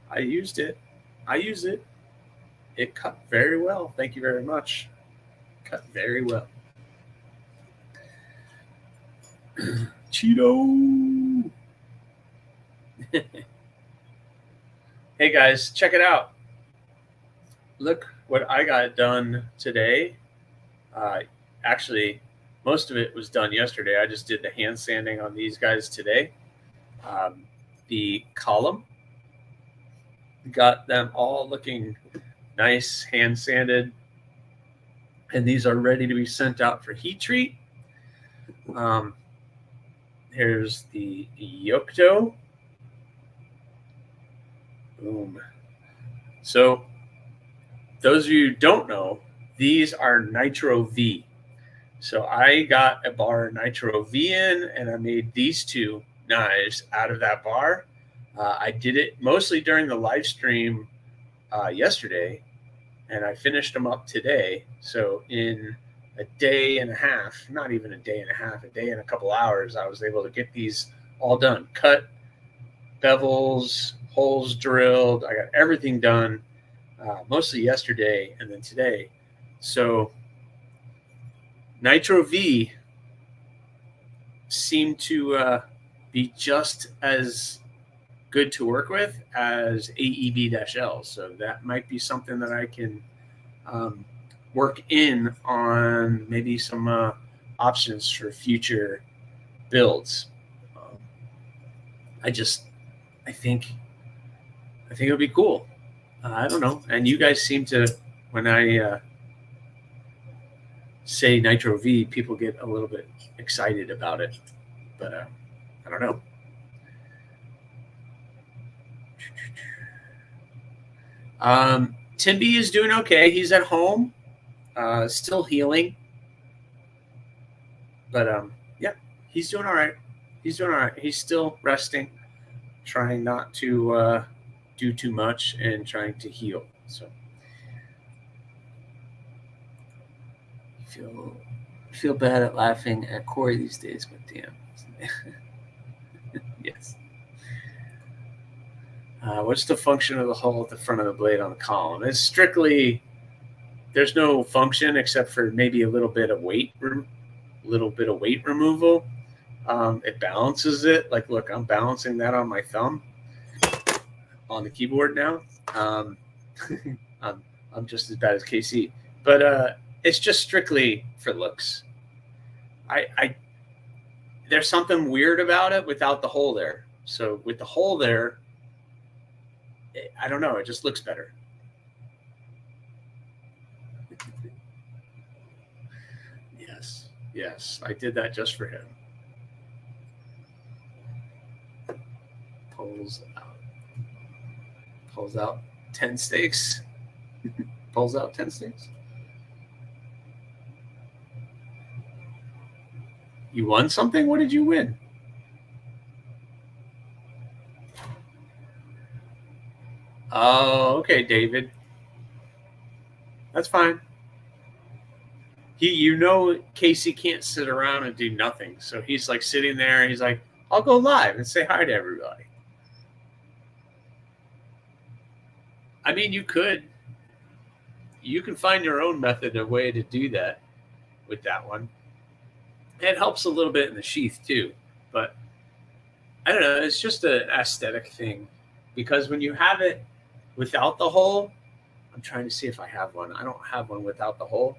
I used it. I use it. It cut very well. Thank you very much. Cut very well. Cheeto. Hey guys, check it out. Look what I got done today. Actually, most of it was done yesterday. I just did the hand sanding on these guys today. The column, got them all looking nice, hand sanded. And these are ready to be sent out for heat treat. Here's the Yocto. Boom. So those of you who don't know, these are Nitro V. So I got a bar Nitro V in, and I made these two knives out of that bar. I did it mostly during the live stream yesterday, and I finished them up today. So in a day and a half, not even a day and a half, a day and a couple hours, I was able to get these all done. Cut, bevels, holes drilled. I got everything done mostly yesterday and then today. So Nitro V seemed to be just as good to work with as AEB-L. So that might be something that I can work in on maybe some options for future builds. I think it'll be cool. I don't know. And you guys seem to, when I say Nitro V, people get a little bit excited about it. But I don't know. Timby is doing okay. He's at home, still healing. But yeah, he's doing all right. He's doing all right. He's still resting, trying not to do too much and trying to heal. So feel bad at laughing at Corey these days, but damn. Yes. What's the function of the hole at the front of the blade on the column? It's strictly, there's no function except for maybe a little bit of weight removal. It balances it. Like, look, I'm balancing that on my thumb on the keyboard now. I'm just as bad as KC, but it's just strictly for looks. There's something weird about it without the hole there. So with the hole there, I don't know. It just looks better. Yes, I did that just for him. Pulls out 10 steaks. Pulls out 10 steaks. You won something? What did you win? Oh, okay, David. That's fine. Casey can't sit around and do nothing. So he's like sitting there. He's like, I'll go live and say hi to everybody. I mean, you can find your own method of way to do that with that one. It helps a little bit in the sheath too, but I don't know. It's just an aesthetic thing because when you have it without the hole, I'm trying to see if I have one. I don't have one without the hole,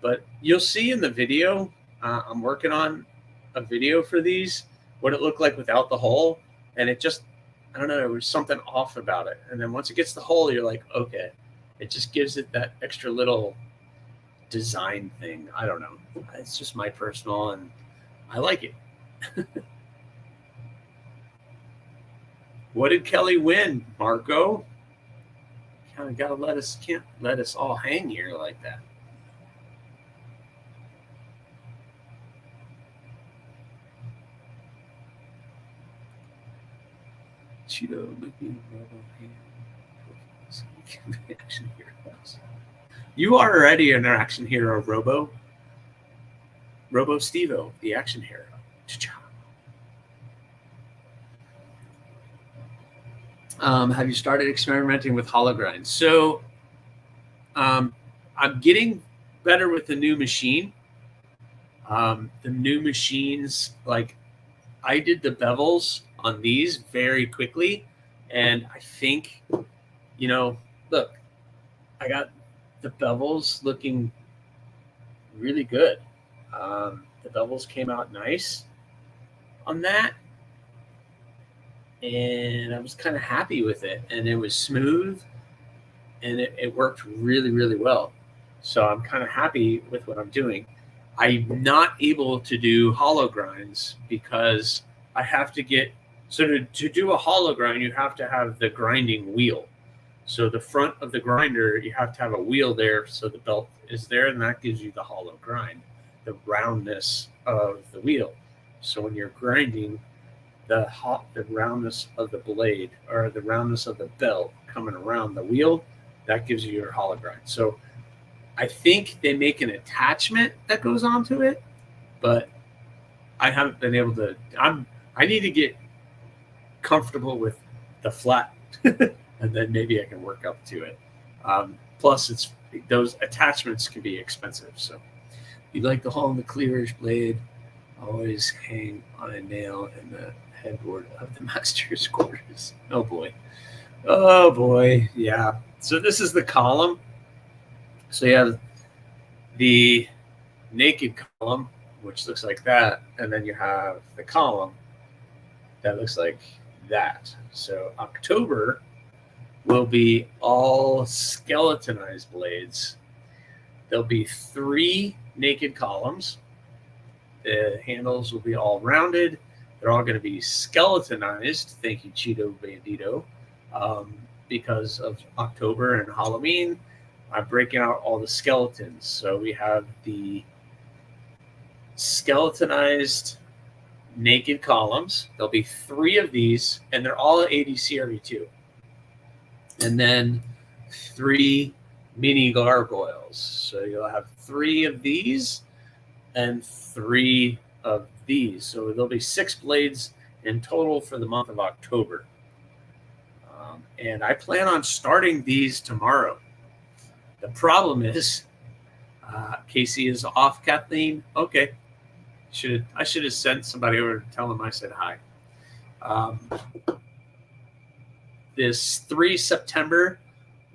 but you'll see in the video, I'm working on a video for these, what it looked like without the hole. And it just, I don't know, there was something off about it. And then once it gets the hole, you're like, okay, it just gives it that extra little design thing. I don't know. It's just my personal, and I like it. What did Kelly win, Marco? Kind of can't let us all hang here like that. Cheeto looking action heroes. You are already an action hero, Robo Stevo, the action hero. Have you started experimenting with hologrinds? So I'm getting better with the new machine. The new machines, like I did the bevels on these very quickly. And I think, look, I got the bevels looking really good. The bevels came out nice on that. And I was kind of happy with it. And it was smooth. And it worked really, really well. So I'm kind of happy with what I'm doing. I'm not able to do hollow grinds because I have to get, so to do a hollow grind, you have to have the grinding wheel. So the front of the grinder, you have to have a wheel there so the belt is there, and that gives you the hollow grind, the roundness of the wheel. So when you're grinding, the roundness of the blade or the roundness of the belt coming around the wheel, that gives you your hollow grind. So I think they make an attachment that goes onto it, but I haven't been able to. I need to get comfortable with the flat, and then maybe I can work up to it. Plus, those attachments can be expensive. So, you like the hole in the cleavage blade, always hang on a nail in the headboard of the master's quarters. Oh boy, yeah. So this is the column. So you have the naked column, which looks like that, and then you have the column that looks like that. So October will be all skeletonized blades. There'll be 3 naked columns. The handles will be all rounded. They're all going to be skeletonized. Thank you, Cheeto Bandito. Because of October and Halloween, I'm breaking out all the skeletons. So we have the skeletonized naked columns. There'll be 3 of these, and they're all ADCRV2. And then 3 mini gargoyles. So you'll have 3 of these and 3 of these. So there'll be 6 blades in total for the month of October. And I plan on starting these tomorrow. The problem is, Casey is off, Kathleen. Okay. I should have sent somebody over to tell him I said hi. This 3 September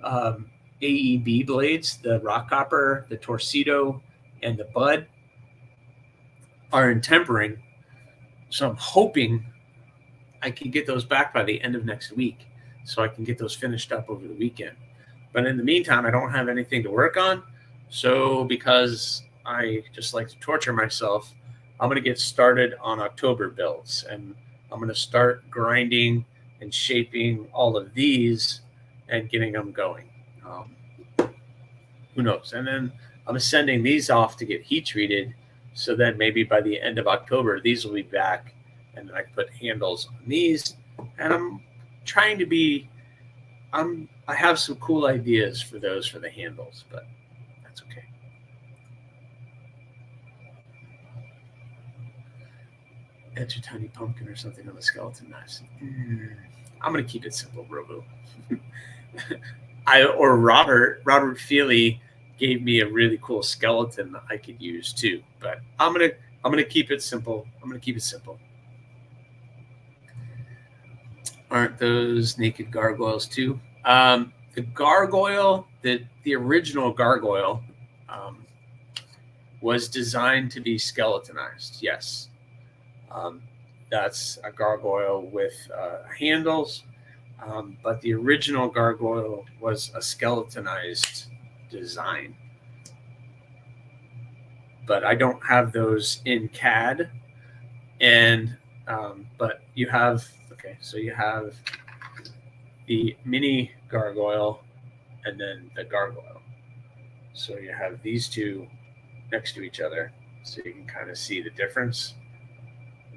AEB blades, the rock copper, the torcido, and the bud, are in tempering. So I'm hoping I can get those back by the end of next week so I can get those finished up over the weekend. But in the meantime, I don't have anything to work on. So because I just like to torture myself, I'm going to get started on October builds. And I'm going to start grinding and shaping all of these and getting them going. Who knows? And then I'm sending these off to get heat treated. So then maybe by the end of October, these will be back. And then I can put handles on these. And I'm trying to be, I have some cool ideas for those for the handles, but that's okay. etch a tiny pumpkin or something on the skeleton knives. I'm gonna keep it simple, Robo. Robert Feely gave me a really cool skeleton that I could use too, but I'm gonna keep it simple. I'm gonna keep it simple. Aren't those naked gargoyles too? The gargoyle, the original gargoyle, was designed to be skeletonized. Yes, that's a gargoyle with handles, but the original gargoyle was a skeletonized design. But I don't have those in CAD, and but you have, okay, so you have the mini gargoyle and then the gargoyle. So you have these two next to each other, so you can kind of see the difference.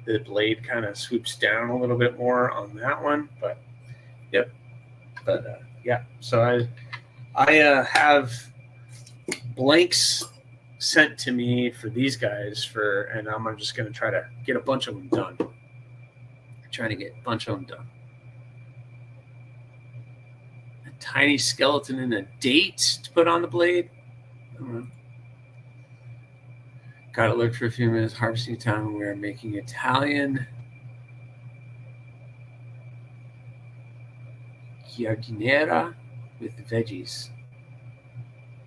The blade kind of swoops down a little bit more on that one, but yep. But yeah, so I have blanks sent to me for these guys and I'm just going to try to get a bunch of them done. Trying to get a bunch of them done. A tiny skeleton and a date to put on the blade. I don't know. Got to look for a few minutes. Harvesting time. We are making Italian giardiniera with veggies.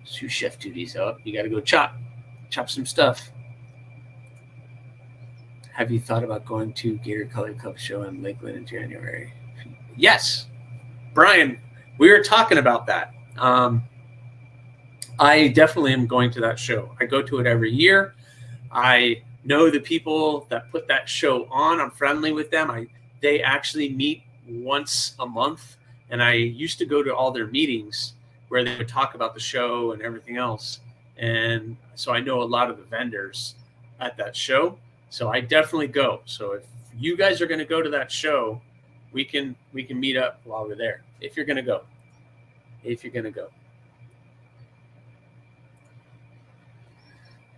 Sous chef duties up. You got to go chop some stuff. Have you thought about going to Gator Color Club show in Lakeland in January? Yes, Brian, we were talking about that. I definitely am going to that show. I go to it every year. I know the people that put that show on. I'm friendly with them. They actually meet once a month, and I used to go to all their meetings where they would talk about the show and everything else. And so I know a lot of the vendors at that show. So I definitely go. So if you guys are going to go to that show, we can meet up while we're there. If you're going to go.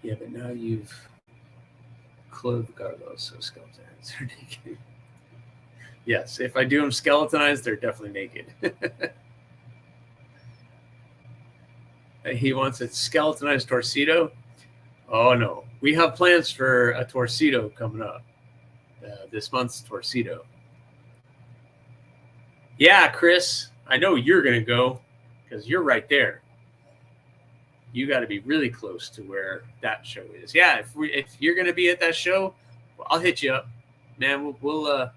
Yeah, but now you've clothed the gargoyles, so skeletons are naked. Yes, if I do them skeletonized, they're definitely naked. He wants a skeletonized torcido. Oh, no. We have plans for a torcido coming up. This month's torcido. Yeah, Chris, I know you're going to go because you're right there. You got to be really close to where that show is. Yeah, if you're going to be at that show, I'll hit you up, man. We'll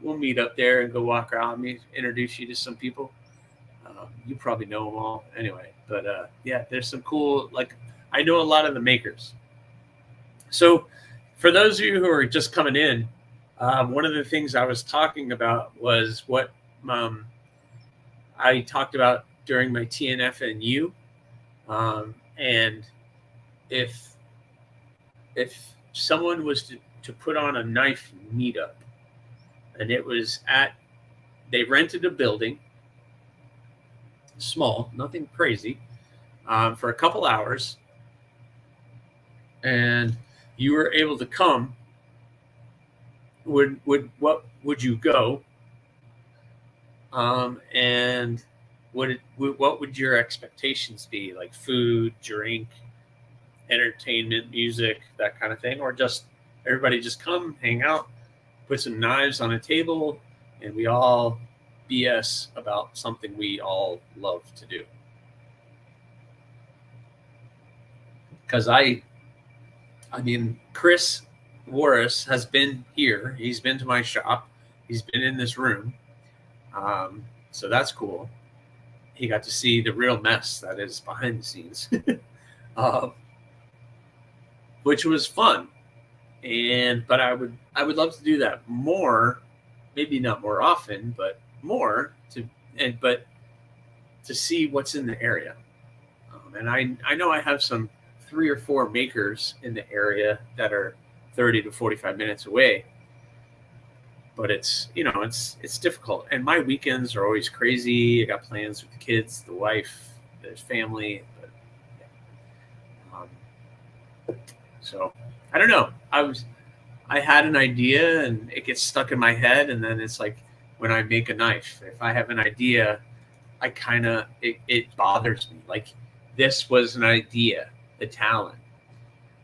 meet up there and go walk around. Introduce you to some people. You probably know them all anyway. But yeah, there's some cool. Like I know a lot of the makers. So for those of you who are just coming in, one of the things I was talking about was what I talked about during my TNFNU. And if someone was to put on a knife meetup, and it was they rented a building, small, nothing crazy, for a couple hours, and you were able to come, what would you go? And what would your expectations be? Like food, drink, entertainment, music, that kind of thing, or just everybody just come, hang out, put some knives on a table, and we all BS about something we all love to do. Because I mean, Chris Warris has been here. He's been to my shop. He's been in this room. So that's cool. He got to see the real mess that is behind the scenes, which was fun. But I would love to do that more, maybe not more often, but more but to see what's in the area. And I know I have some 3 or 4 makers in the area that are 30 to 45 minutes away. But it's difficult. And my weekends are always crazy. I got plans with the kids, the wife, there's family. But, yeah. So I don't know. I had an idea and it gets stuck in my head, and then it's like when I make a knife, if I have an idea, I kind of it bothers me. Like this was an idea, the talent.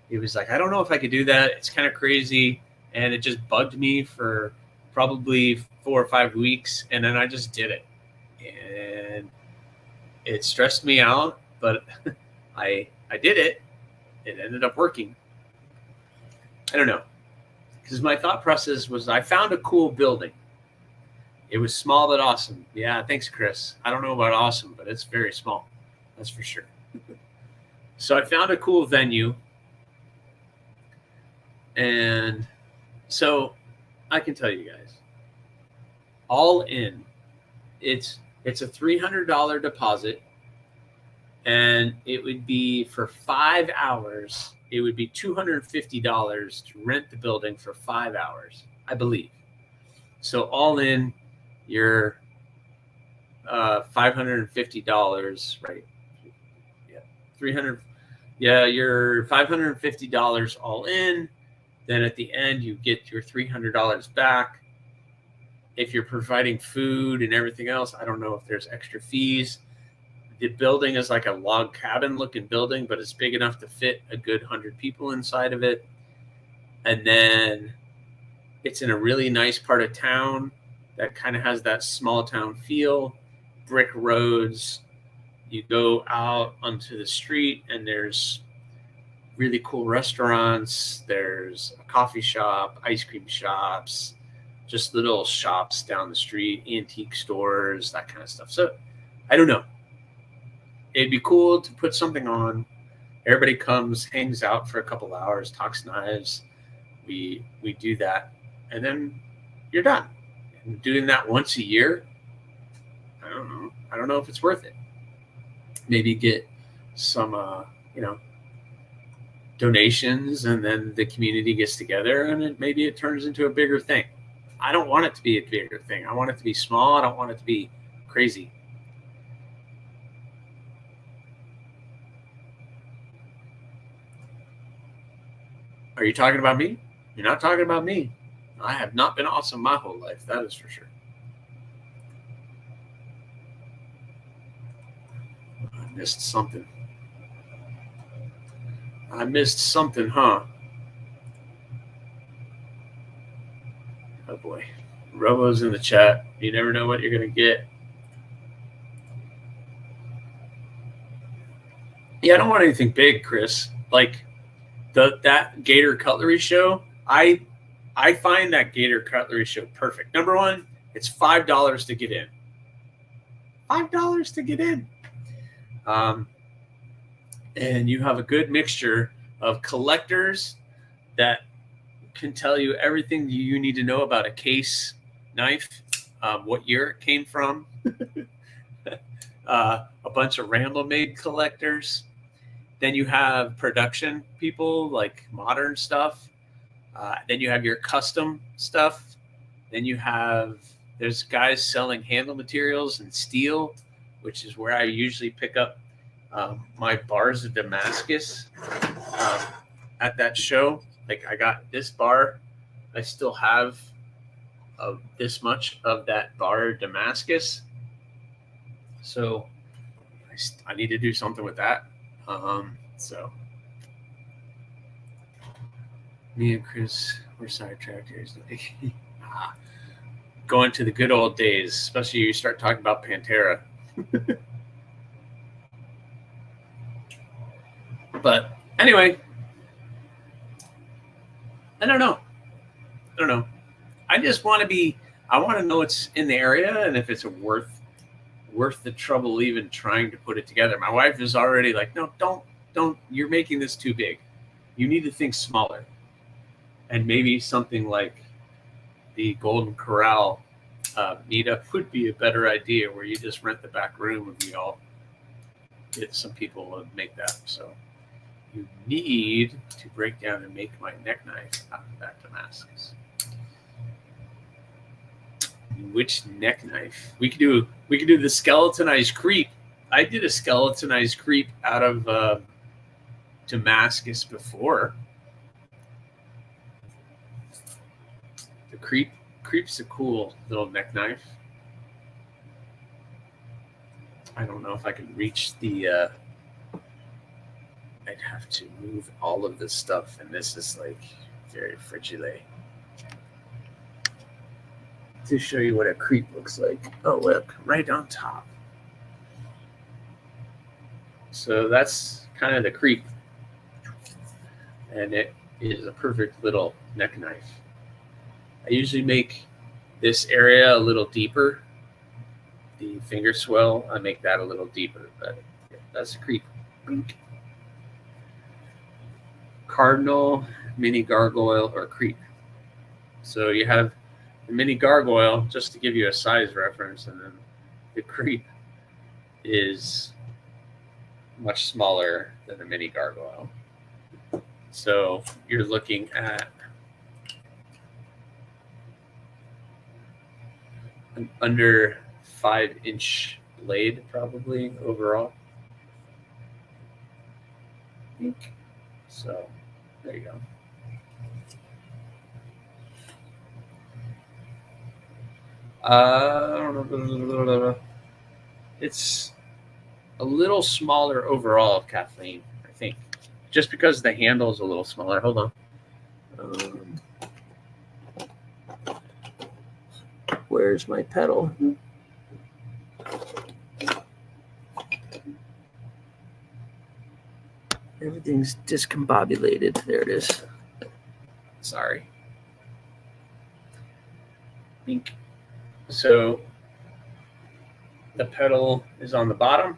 It was like I don't know if I could do that. It's kind of crazy, and it just bugged me for probably 4 or 5 weeks, and then I just did it, and it stressed me out, but I did it. It ended up working. I don't know, because my thought process was I found a cool building. It was small but awesome. Yeah, thanks, Chris. I don't know about awesome, but it's very small. That's for sure. So I found a cool venue. And so I can tell you guys, all in, it's a $300 deposit, and it would be for 5 hours. It would be $250 to rent the building for 5 hours, I believe. So all in, you're $550, right? Yeah, 300. Yeah, you're $550 all in. Then at the end, you get your $300 back. If you're providing food and everything else, I don't know if there's extra fees. The building is like a log cabin looking building, but it's big enough to fit a good 100 people inside of it. And then it's in a really nice part of town that kind of has that small town feel, brick roads. You go out onto the street and there's really cool restaurants. There's a coffee shop, ice cream shops, just little shops down the street, antique stores, that kind of stuff. So I don't know. It'd be cool to put something on. Everybody comes, hangs out for a couple hours, talks knives. We do that, and then you're done. And doing that once a year, I don't know. I don't know if it's worth it. Maybe get some, donations, and then the community gets together, and maybe it turns into a bigger thing. I don't want it to be a bigger thing. I want it to be small. I don't want it to be crazy. Are you talking about me? You're not talking about me. I have not been awesome my whole life. That is for sure. I missed something. Huh? Oh boy. Robo's in the chat. You never know what you're going to get. Yeah, I don't want anything big, Chris. Like that Gator Cutlery show, I find that Gator Cutlery show perfect. Number one, it's $5 to get in. $5 to get in. And you have a good mixture of collectors that can tell you everything you need to know about a case knife, what year it came from, a bunch of Rambler-made collectors. Then you have production people like modern stuff. Then you have your custom stuff. Then there's guys selling handle materials and steel, which is where I usually pick up my bars of Damascus at that show. Like I got this bar. I still have this much of that bar of Damascus. So I need to do something with that. So me and Chris, we're sidetracked here. Going to the good old days, especially you start talking about Pantera. But anyway, I don't know. I just want to I want to know what's in the area and if it's worth the trouble even trying to put it together. My wife is already like, no, don't, you're making this too big. You need to think smaller. And maybe something like the Golden Corral meetup would be a better idea, where you just rent the back room and we all get some people to make that. So you need to break down and make my neck knife out of that Damascus. Which neck knife? We could do the skeletonized creep. I did a skeletonized creep out of Damascus before. The creep's a cool little neck knife. I don't know if I can reach the. I'd have to move all of this stuff, and this is like very fragile. To show you what a creep looks like. Oh, look, right on top. So that's kind of the creep. And it is a perfect little neck knife. I usually make this area a little deeper. The finger swell, I make that a little deeper, but that's a creep. Bink. Cardinal, mini gargoyle, or creep. So you have the mini gargoyle, just to give you a size reference, and then the creep is much smaller than the mini gargoyle. So you're looking at an under 5-inch blade, probably overall. So there you go. It's a little smaller overall, Kathleen, I think, just because the handle is a little smaller. Hold on. Where's my pedal? Everything's discombobulated. There it is. Sorry. Bink. So the pedal is on the bottom.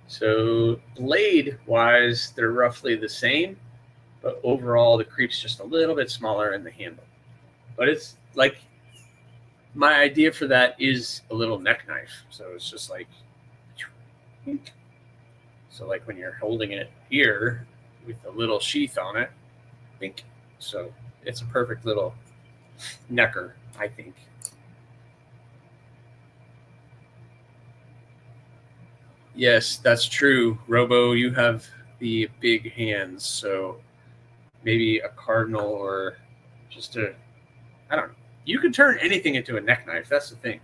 So blade-wise, they're roughly the same, but overall the creep's just a little bit smaller in the handle. But it's like, my idea for that is a little neck knife. So it's just like, so like when you're holding it here with a little sheath on it, bink. So it's a perfect little necker, I think. Yes, that's true. Robo, you have the big hands, so maybe a cardinal or just a, I don't know. You could turn anything into a neck knife. That's the thing.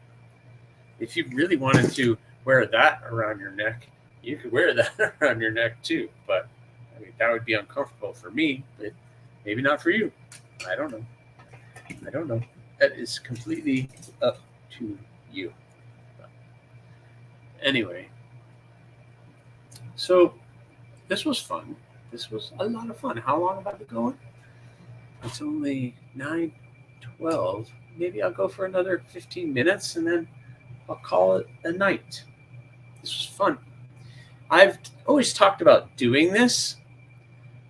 If you really wanted to wear that around your neck, you could wear that around your neck too. But I mean, that would be uncomfortable for me, but maybe not for you. I don't know. I don't know. That is completely up to you. But anyway. So this was fun. This was a lot of fun. How long have I been going? It's only 9:12. Maybe I'll go for another 15 minutes and then I'll call it a night. This was fun. I've always talked about doing this,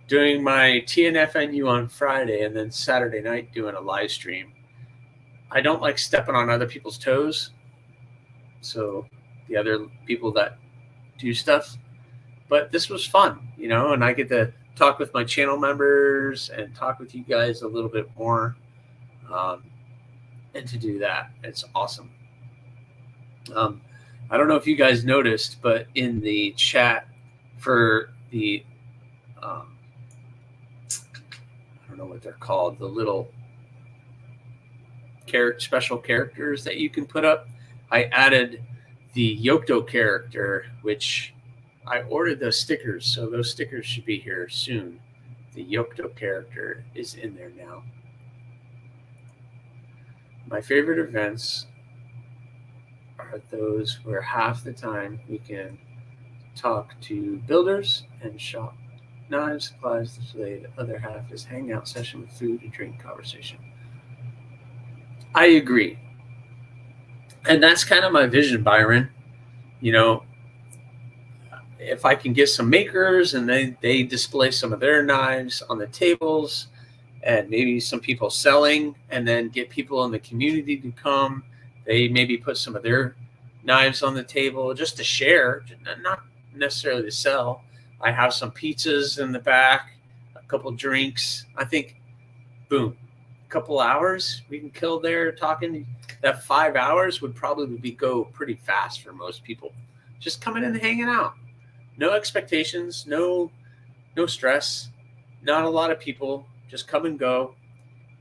doing my TNFNU on Friday and then Saturday night doing a live stream. I don't like stepping on other people's toes. So the other people that do stuff. But this was fun, you know, and I get to talk with my channel members and talk with you guys a little bit more. And to do that, it's awesome. I don't know if you guys noticed, but in the chat for the, I don't know what they're called, the little special characters that you can put up, I added the Yocto character, which I ordered those stickers, so those stickers should be here soon. The Yocto character is in there now. My favorite events are those where half the time we can talk to builders and shop knives, supplies, display. The other half is hangout session with food and drink conversation. I agree. And that's kind of my vision, Byron. You know, if I can get some makers and they display some of their knives on the tables and maybe some people selling, and then get people in the community to come, they maybe put some of their knives on the table just to share, not necessarily to sell. I have some pizzas in the back, a couple drinks. I think, boom, a couple hours we can kill there talking. That 5 hours would probably go pretty fast for most people. Just coming in and hanging out. No expectations, no stress, not a lot of people, just come and go.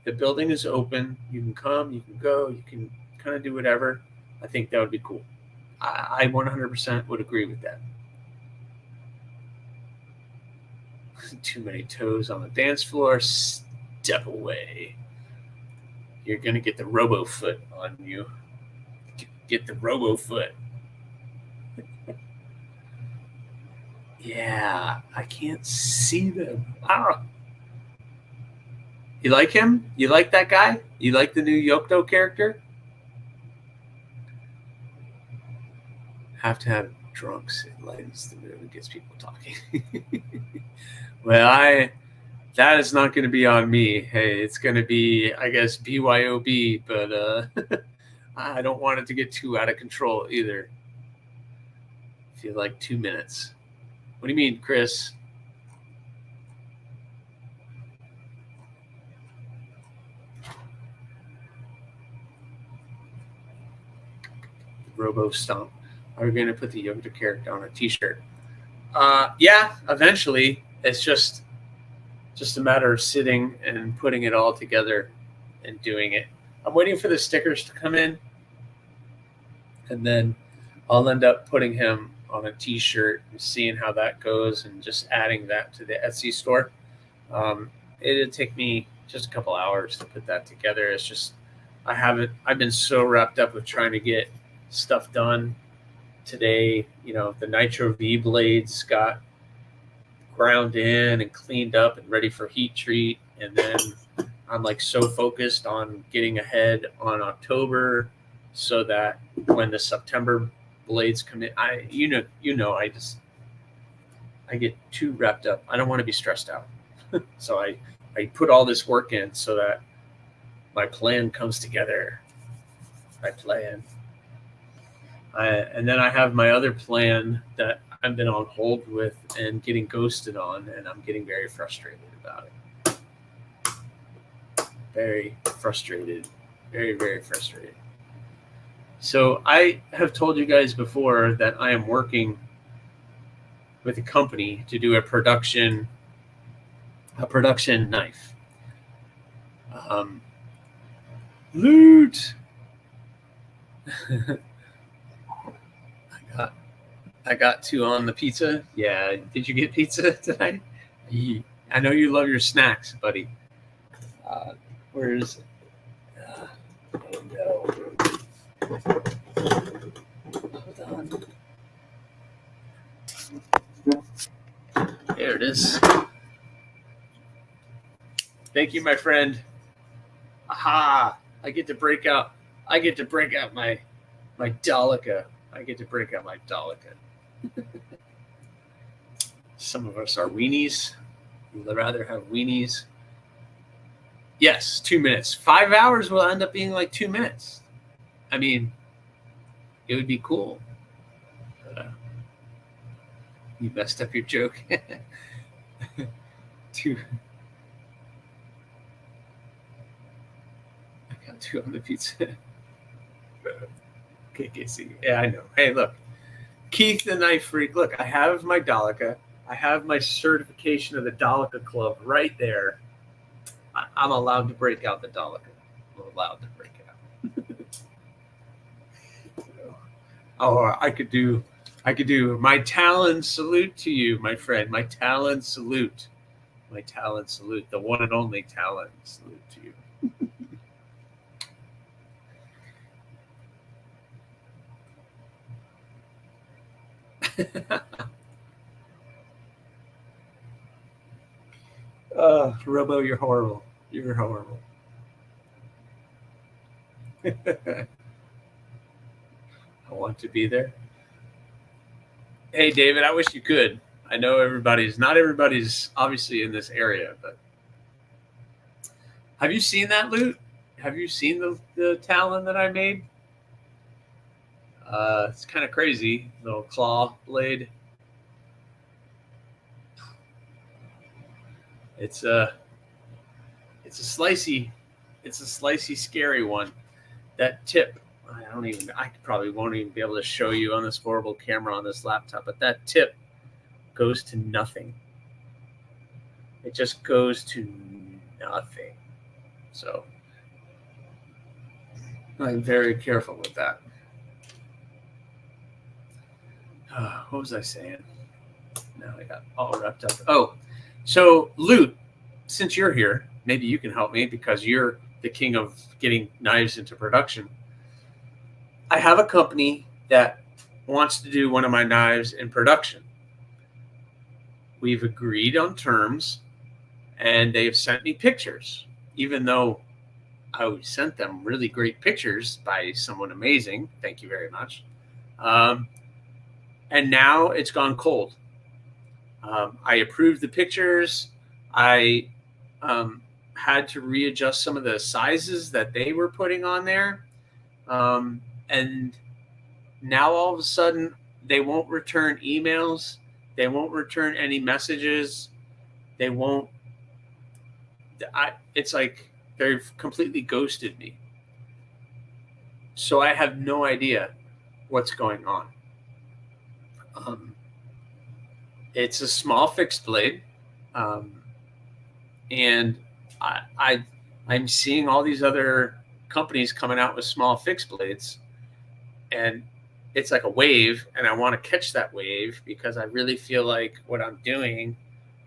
the building is open. You can come, you can go, you can kind of do whatever. I think that would be cool. I 100% would agree with that. Too many toes on the dance floor. Step away. You're going to get the robo foot on you. Get the robo foot. Yeah, I can't see them. I don't know. You like him? You like that guy? You like the new Yocto character? Have to have drunks. It lightens the mood and gets people talking. Well, that is not going to be on me. Hey, it's going to be, I guess, BYOB, but I don't want it to get too out of control either. I feel like 2 minutes. What do you mean, Chris? Robo Stomp. Are we going to put the Yoda character on a t-shirt? Yeah, eventually. It's just a matter of sitting and putting it all together and doing it. I'm waiting for the stickers to come in, and then I'll end up putting him on a t-shirt and seeing how that goes and just adding that to the Etsy store. It'd take me just a couple hours to put that together. It's just I've been so wrapped up with trying to get stuff done today. You know, the Nitro V blades got ground in and cleaned up and ready for heat treat, and then I'm like so focused on getting ahead on October so that when the September blades come in, I get too wrapped up. I don't want to be stressed out. So I put all this work in so that my plan comes together. And then I have my other plan that I've been on hold with and getting ghosted on, and I'm getting very frustrated about it. Very frustrated. Very, very frustrated. So I have told you guys before that I am working with a company to do a production knife. Loot. I got 2 on the pizza. Yeah. Did you get pizza tonight? I know you love your snacks, buddy. Where is it? Oh, no. Hold on. There it is. Thank you, my friend. Aha! I get to break out my Dolica. Some of us are weenies. We'd rather have weenies. Yes, 2 minutes. 5 hours will end up being like 2 minutes. I mean, it would be cool. But, you messed up your joke. I got 2 on the pizza. KKC. Yeah, I know. Hey, look. Keith the Knife Freak. Look, I have my Dolica. I have my certification of the Dolica Club right there. I'm allowed to break out the Dolica. I'm allowed to break it out. Oh, I could do my Talon salute to you, my friend. My Talon salute. My Talon salute. The one and only Talon salute to you. Robo, you're horrible. You're horrible. I want to be there. Hey, David, I wish you could. I know not everybody's obviously in this area, but have you seen that loot? Have you seen the Talon that I made? It's kind of crazy. Little claw blade. It's a slicey, scary one. That tip, I probably won't even be able to show you on this horrible camera on this laptop, but that tip goes to nothing. It just goes to nothing. So I'm very careful with that. What was I saying? Now I got all wrapped up. Oh, so Loot, since you're here, maybe you can help me because you're the king of getting knives into production. I have a company that wants to do one of my knives in production. We've agreed on terms, and they've sent me pictures, even though I sent them really great pictures by someone amazing. Thank you very much. And now it's gone cold. I approved the pictures. I had to readjust some of the sizes that they were putting on there. And now all of a sudden, they won't return emails. They won't return any messages. They won't. It's like they've completely ghosted me. So I have no idea what's going on. It's a small fixed blade. And I'm seeing all these other companies coming out with small fixed blades, and it's like a wave, and I want to catch that wave because I really feel like what I'm doing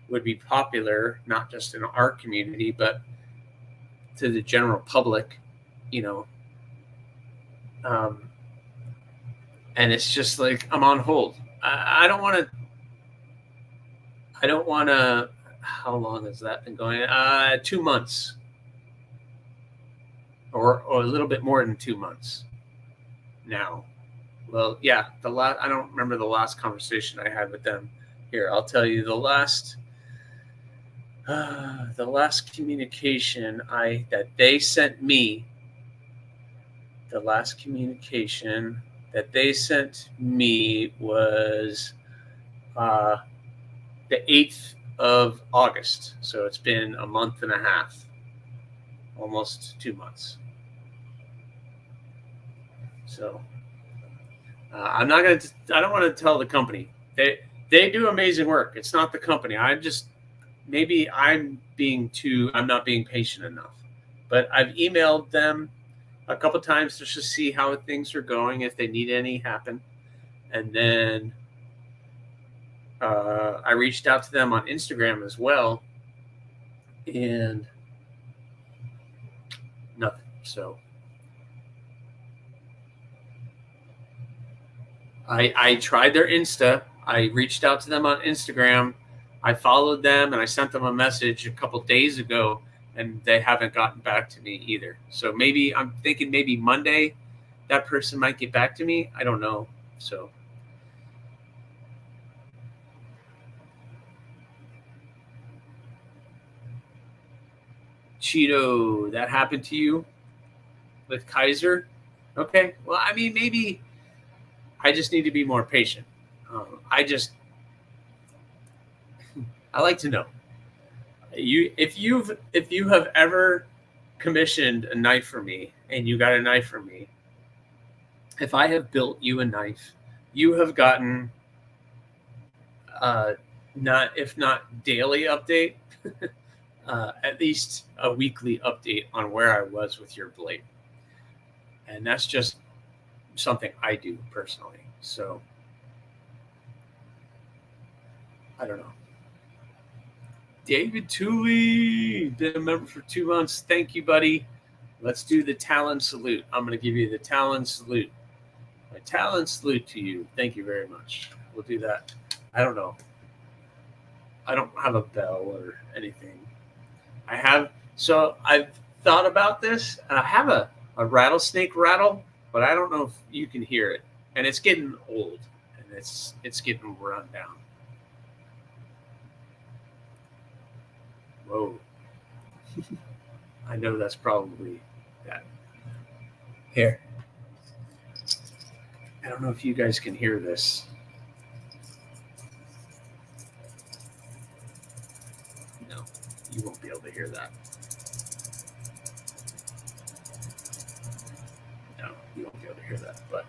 would be popular, not just in our community, but to the general public, you know. And it's just like I'm on hold. I don't want to. How long has that been going? 2 months, or a little bit more than 2 months now. Well, yeah, I don't remember the last conversation I had with them. Here, I'll tell you the last communication that they sent me. The last communication that they sent me was the 8th of August. So it's been a month and a half, almost 2 months. So I don't want to tell the company. They do amazing work. It's not the company. Maybe I'm not being patient enough. But I've emailed them a couple times just to see how things are going, if they need any happen. And then I reached out to them on Instagram as well, and nothing. So I tried their Insta. I reached out to them on Instagram. I followed them, and I sent them a message a couple days ago, and they haven't gotten back to me either. So maybe I'm thinking maybe Monday that person might get back to me. I don't know. So Cheeto, that happened to you with Kaiser? Okay. Well, I mean, maybe I just need to be more patient. I like to know. If you have ever commissioned a knife for me and you got a knife from me, if I have built you a knife, you have gotten if not daily update, at least a weekly update on where I was with your blade. And that's just something I do personally. So I don't know. David Tooley, been a member for 2 months. Thank you, buddy. Let's do the Talon salute. I'm going to give you the Talon salute. My Talon salute to you. Thank you very much. We'll do that. I don't know. I don't have a bell or anything. I've thought about this, and I have a rattlesnake rattle, but I don't know if you can hear it. And it's getting old, and it's getting run down. Whoa. I know that's probably that. Here. I don't know if you guys can hear this. No, you won't be able to hear that. No, you won't be able to hear that. But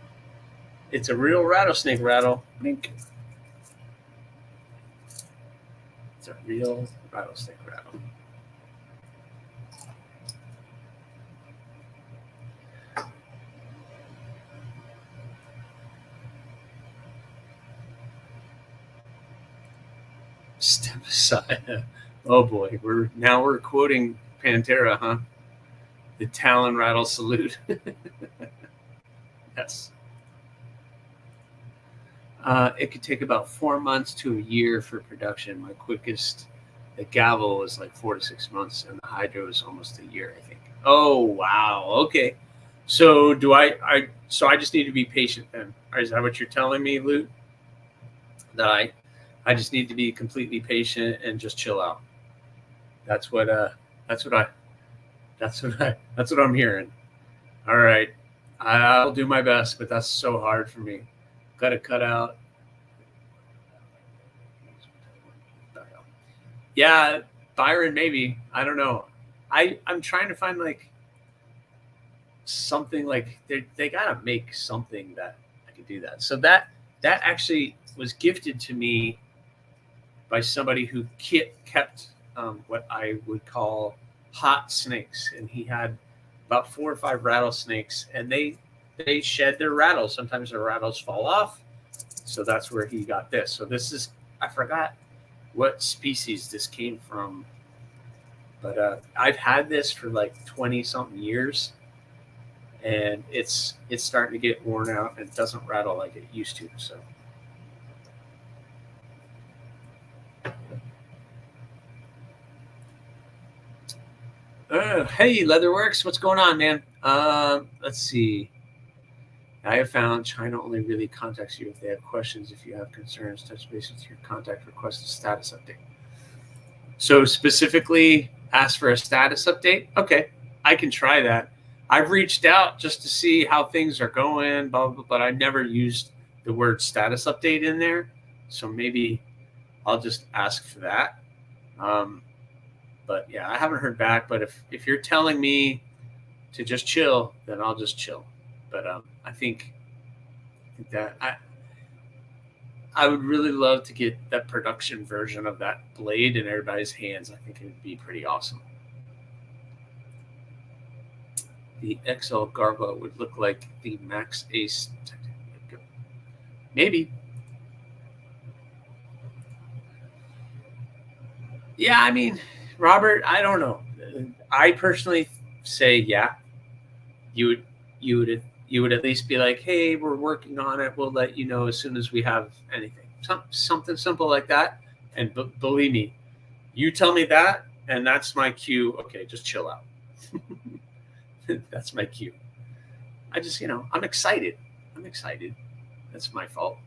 it's a real rattlesnake rattle. Blink. It's a real rattlesnake rattle. Step aside. Oh boy, we're quoting Pantera, huh? The Talon Rattle Salute. Yes. It could take about 4 months to a year for production. My quickest, the gavel was like 4 to 6 months, and the hydro is almost a year, I think. Oh wow. Okay. So so I just need to be patient then. Is that what you're telling me, Luke? That I just need to be completely patient and just chill out. That's what that's what I that's what I'm hearing. All right. I'll do my best, but that's so hard for me. Got to cut out. Yeah, Byron, maybe. I don't know. I'm trying to find like something like they gotta make something that I could do that. So that actually was gifted to me by somebody who kept what I would call hot snakes, and he had about 4 or 5 rattlesnakes, and they shed their rattles. Sometimes their rattles fall off, so that's where he got this. So this is, I forgot what species this came from, but I've had this for like 20 something years, and it's starting to get worn out and it doesn't rattle like it used to. So hey, Leatherworks, what's going on, man? Let's see. I have found China only really contacts you if they have questions. If you have concerns, touch base with your contact, request a status update. So specifically ask for a status update? Okay, I can try that. I've reached out just to see how things are going, blah, blah, blah, but I never used the word status update in there. So maybe I'll just ask for that. But yeah, I haven't heard back. But if you're telling me to just chill, then I'll just chill. But I think that I would really love to get that production version of that blade in everybody's hands. I think it would be pretty awesome. The XL Garbo would look like the Max Ace. Maybe. Yeah, I mean, Robert, I don't know. I personally say, yeah, you would at least be like, hey, we're working on it. We'll let you know as soon as we have anything. Something simple like that. And believe me, you tell me that, and that's my cue. Okay, just chill out. That's my cue. I just, I'm excited. That's my fault.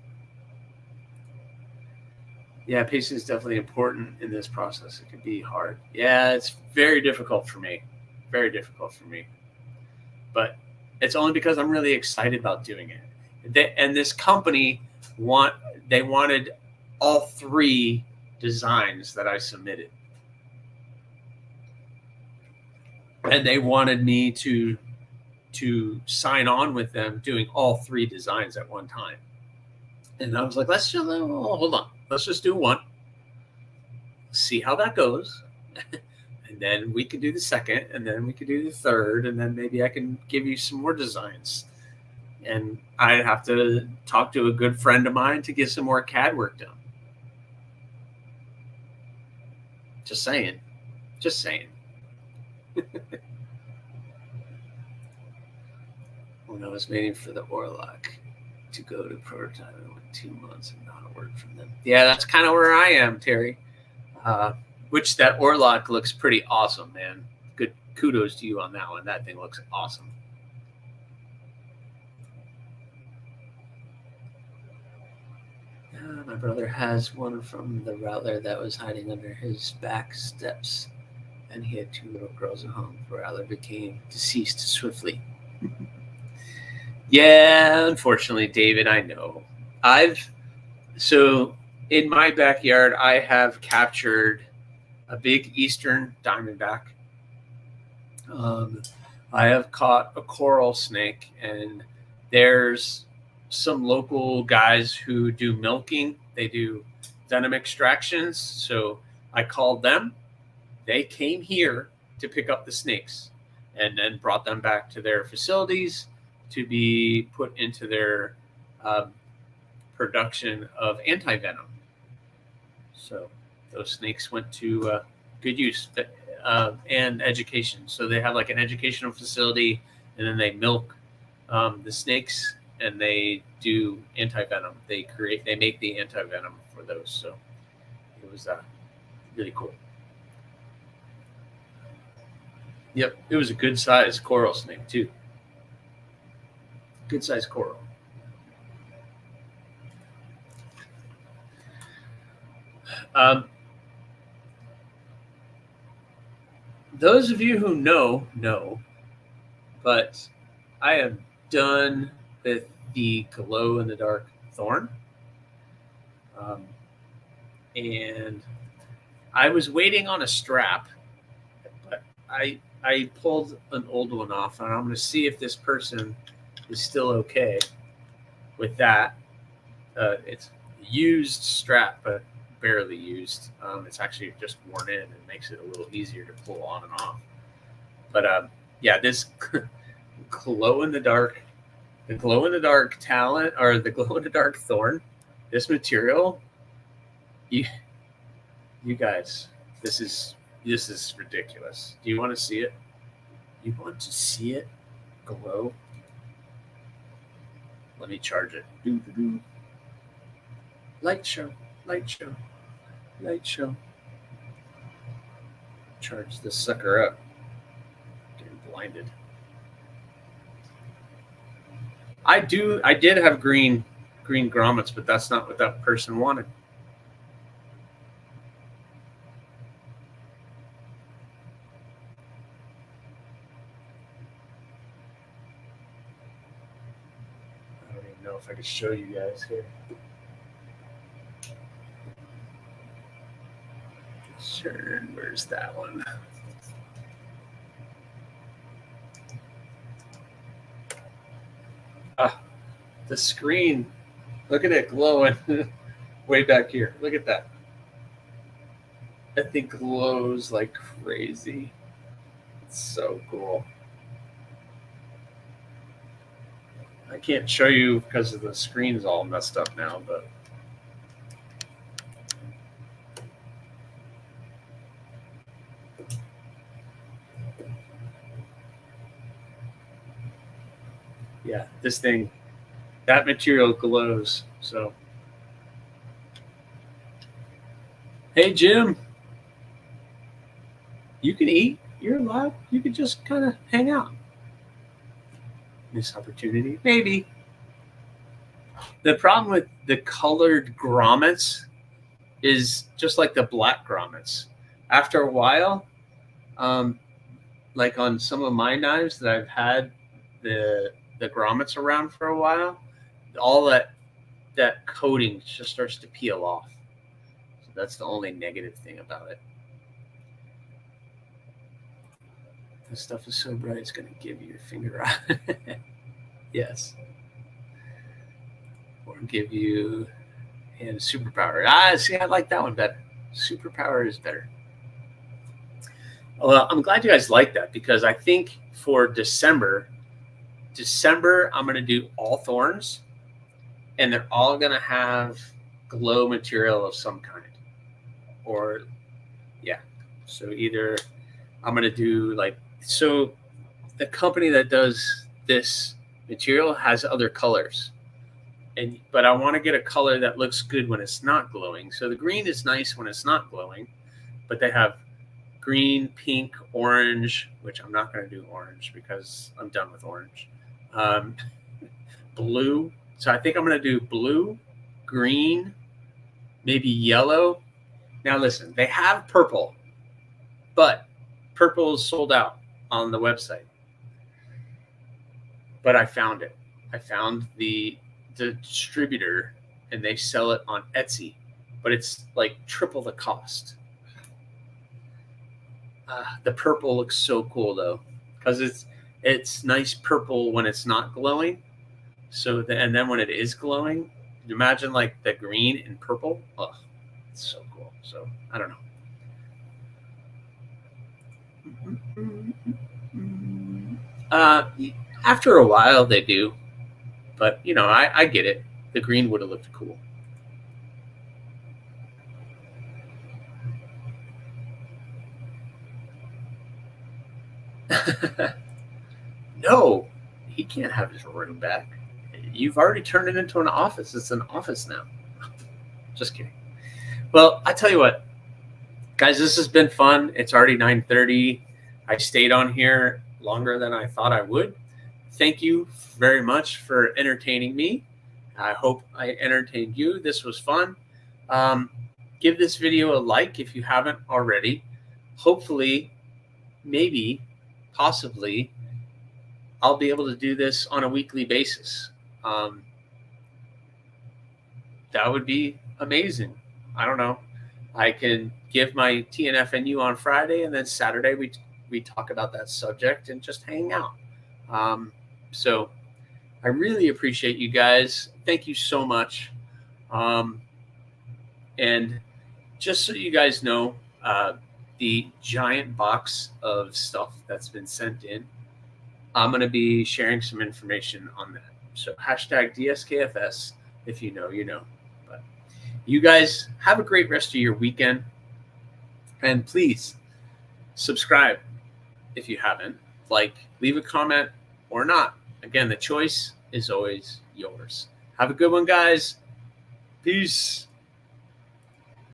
Yeah, patience is definitely important in this process. It can be hard. Yeah, it's very difficult for me. Very difficult for me. But it's only because I'm really excited about doing it. And this company wanted all 3 designs that I submitted. And they wanted me to sign on with them doing all 3 designs at one time. And I was like, hold on. Let's just do one. See how that goes. And then we could do the second, and then we could do the third, and then maybe I can give you some more designs. And I'd have to talk to a good friend of mine to get some more CAD work done. Just saying. When I was waiting for the Orlock to go to prototype, it went 2 months and not a word from them. Yeah, that's kind of where I am, Terry. Which that Orlock looks pretty awesome, man. Good kudos to you on that one. That thing looks awesome. My brother has one from the Rattler that was hiding under his back steps, and he had 2 little girls at home. The Rattler became deceased swiftly. Yeah, unfortunately, David, I know. So in my backyard, I have captured a big eastern diamondback. I have caught a coral snake, and there's some local guys who do milking. They do venom extractions. So I called them. They came here to pick up the snakes and then brought them back to their facilities to be put into their production of anti-venom. So those snakes went to good use and education. So they have like an educational facility, and then they milk the snakes, and they do anti-venom. They make the anti-venom for those. So it was really cool. Yep, it was a good size coral snake too. Good size coral. Those of you who know, but I am done with the glow-in-the-dark thorn. And I was waiting on a strap, but I pulled an old one off, and I'm going to see if this person is still okay with that. It's a used strap, but barely used. It's actually just worn in and makes it a little easier to pull on and off. But yeah, this glow-in-the-dark talent, or the glow-in-the-dark thorn, this material, you guys, this is ridiculous. Do you want to see it? You want to see it glow? Let me charge it. Light show. Charge this sucker up. Getting blinded. I did have green grommets, but that's not what that person wanted. I don't even know if I could show you guys here. Sure, where's that one? The screen, look at it glowing way back here. Look at that. That thing glows like crazy. It's so cool. I can't show you because the screen's all messed up now, but yeah, this thing, that material glows. So, hey, Jim, you can eat. You're allowed. You could just kind of hang out. This opportunity, maybe. The problem with the colored grommets is just like the black grommets. After a while, like on some of my knives that I've had the grommets around for a while, all that coating just starts to peel off. So that's the only negative thing about it. This stuff is so bright, it's going to give you your finger eye. Yes. Or give you and superpower. See, I like that one better. Superpower is better. Well, I'm glad you guys like that, because I think for December, I'm going to do all thorns, and they're all going to have glow material of some kind. Or, yeah. So either I'm going to do so the company that does this material has other colors. But I want to get a color that looks good when it's not glowing. So the green is nice when it's not glowing, but they have green, pink, orange, which I'm not going to do orange because I'm done with orange. Blue. So I think I'm going to do blue, green, maybe yellow. Now listen, they have purple, but purple is sold out on the website. But I found it. I found the distributor, and they sell it on Etsy, but it's like triple the cost. The purple looks so cool though, because it's nice purple when it's not glowing. So and then when it is glowing, imagine like the green and purple. Oh, it's so cool. So I don't know. After a while they do, but I get it. The green would have looked cool. No, he can't have his room back. You've already turned it into an office. It's an office now. Just kidding. Well, I tell you what, guys, this has been fun. It's already 9:30. I stayed on here longer than I thought I would. Thank you very much for entertaining me. I hope I entertained you. This was fun. Give this video a like if you haven't already. Hopefully, maybe, possibly, I'll be able to do this on a weekly basis. That would be amazing. I don't know. I can give my TNFNU on Friday, and then Saturday we talk about that subject and just hang out. So I really appreciate you guys. Thank you so much. And just so you guys know, the giant box of stuff that's been sent in, I'm going to be sharing some information on that. So hashtag DSKFS, if you know, you know. But you guys have a great rest of your weekend. And please subscribe if you haven't. Like, leave a comment or not. Again, the choice is always yours. Have a good one, guys. Peace.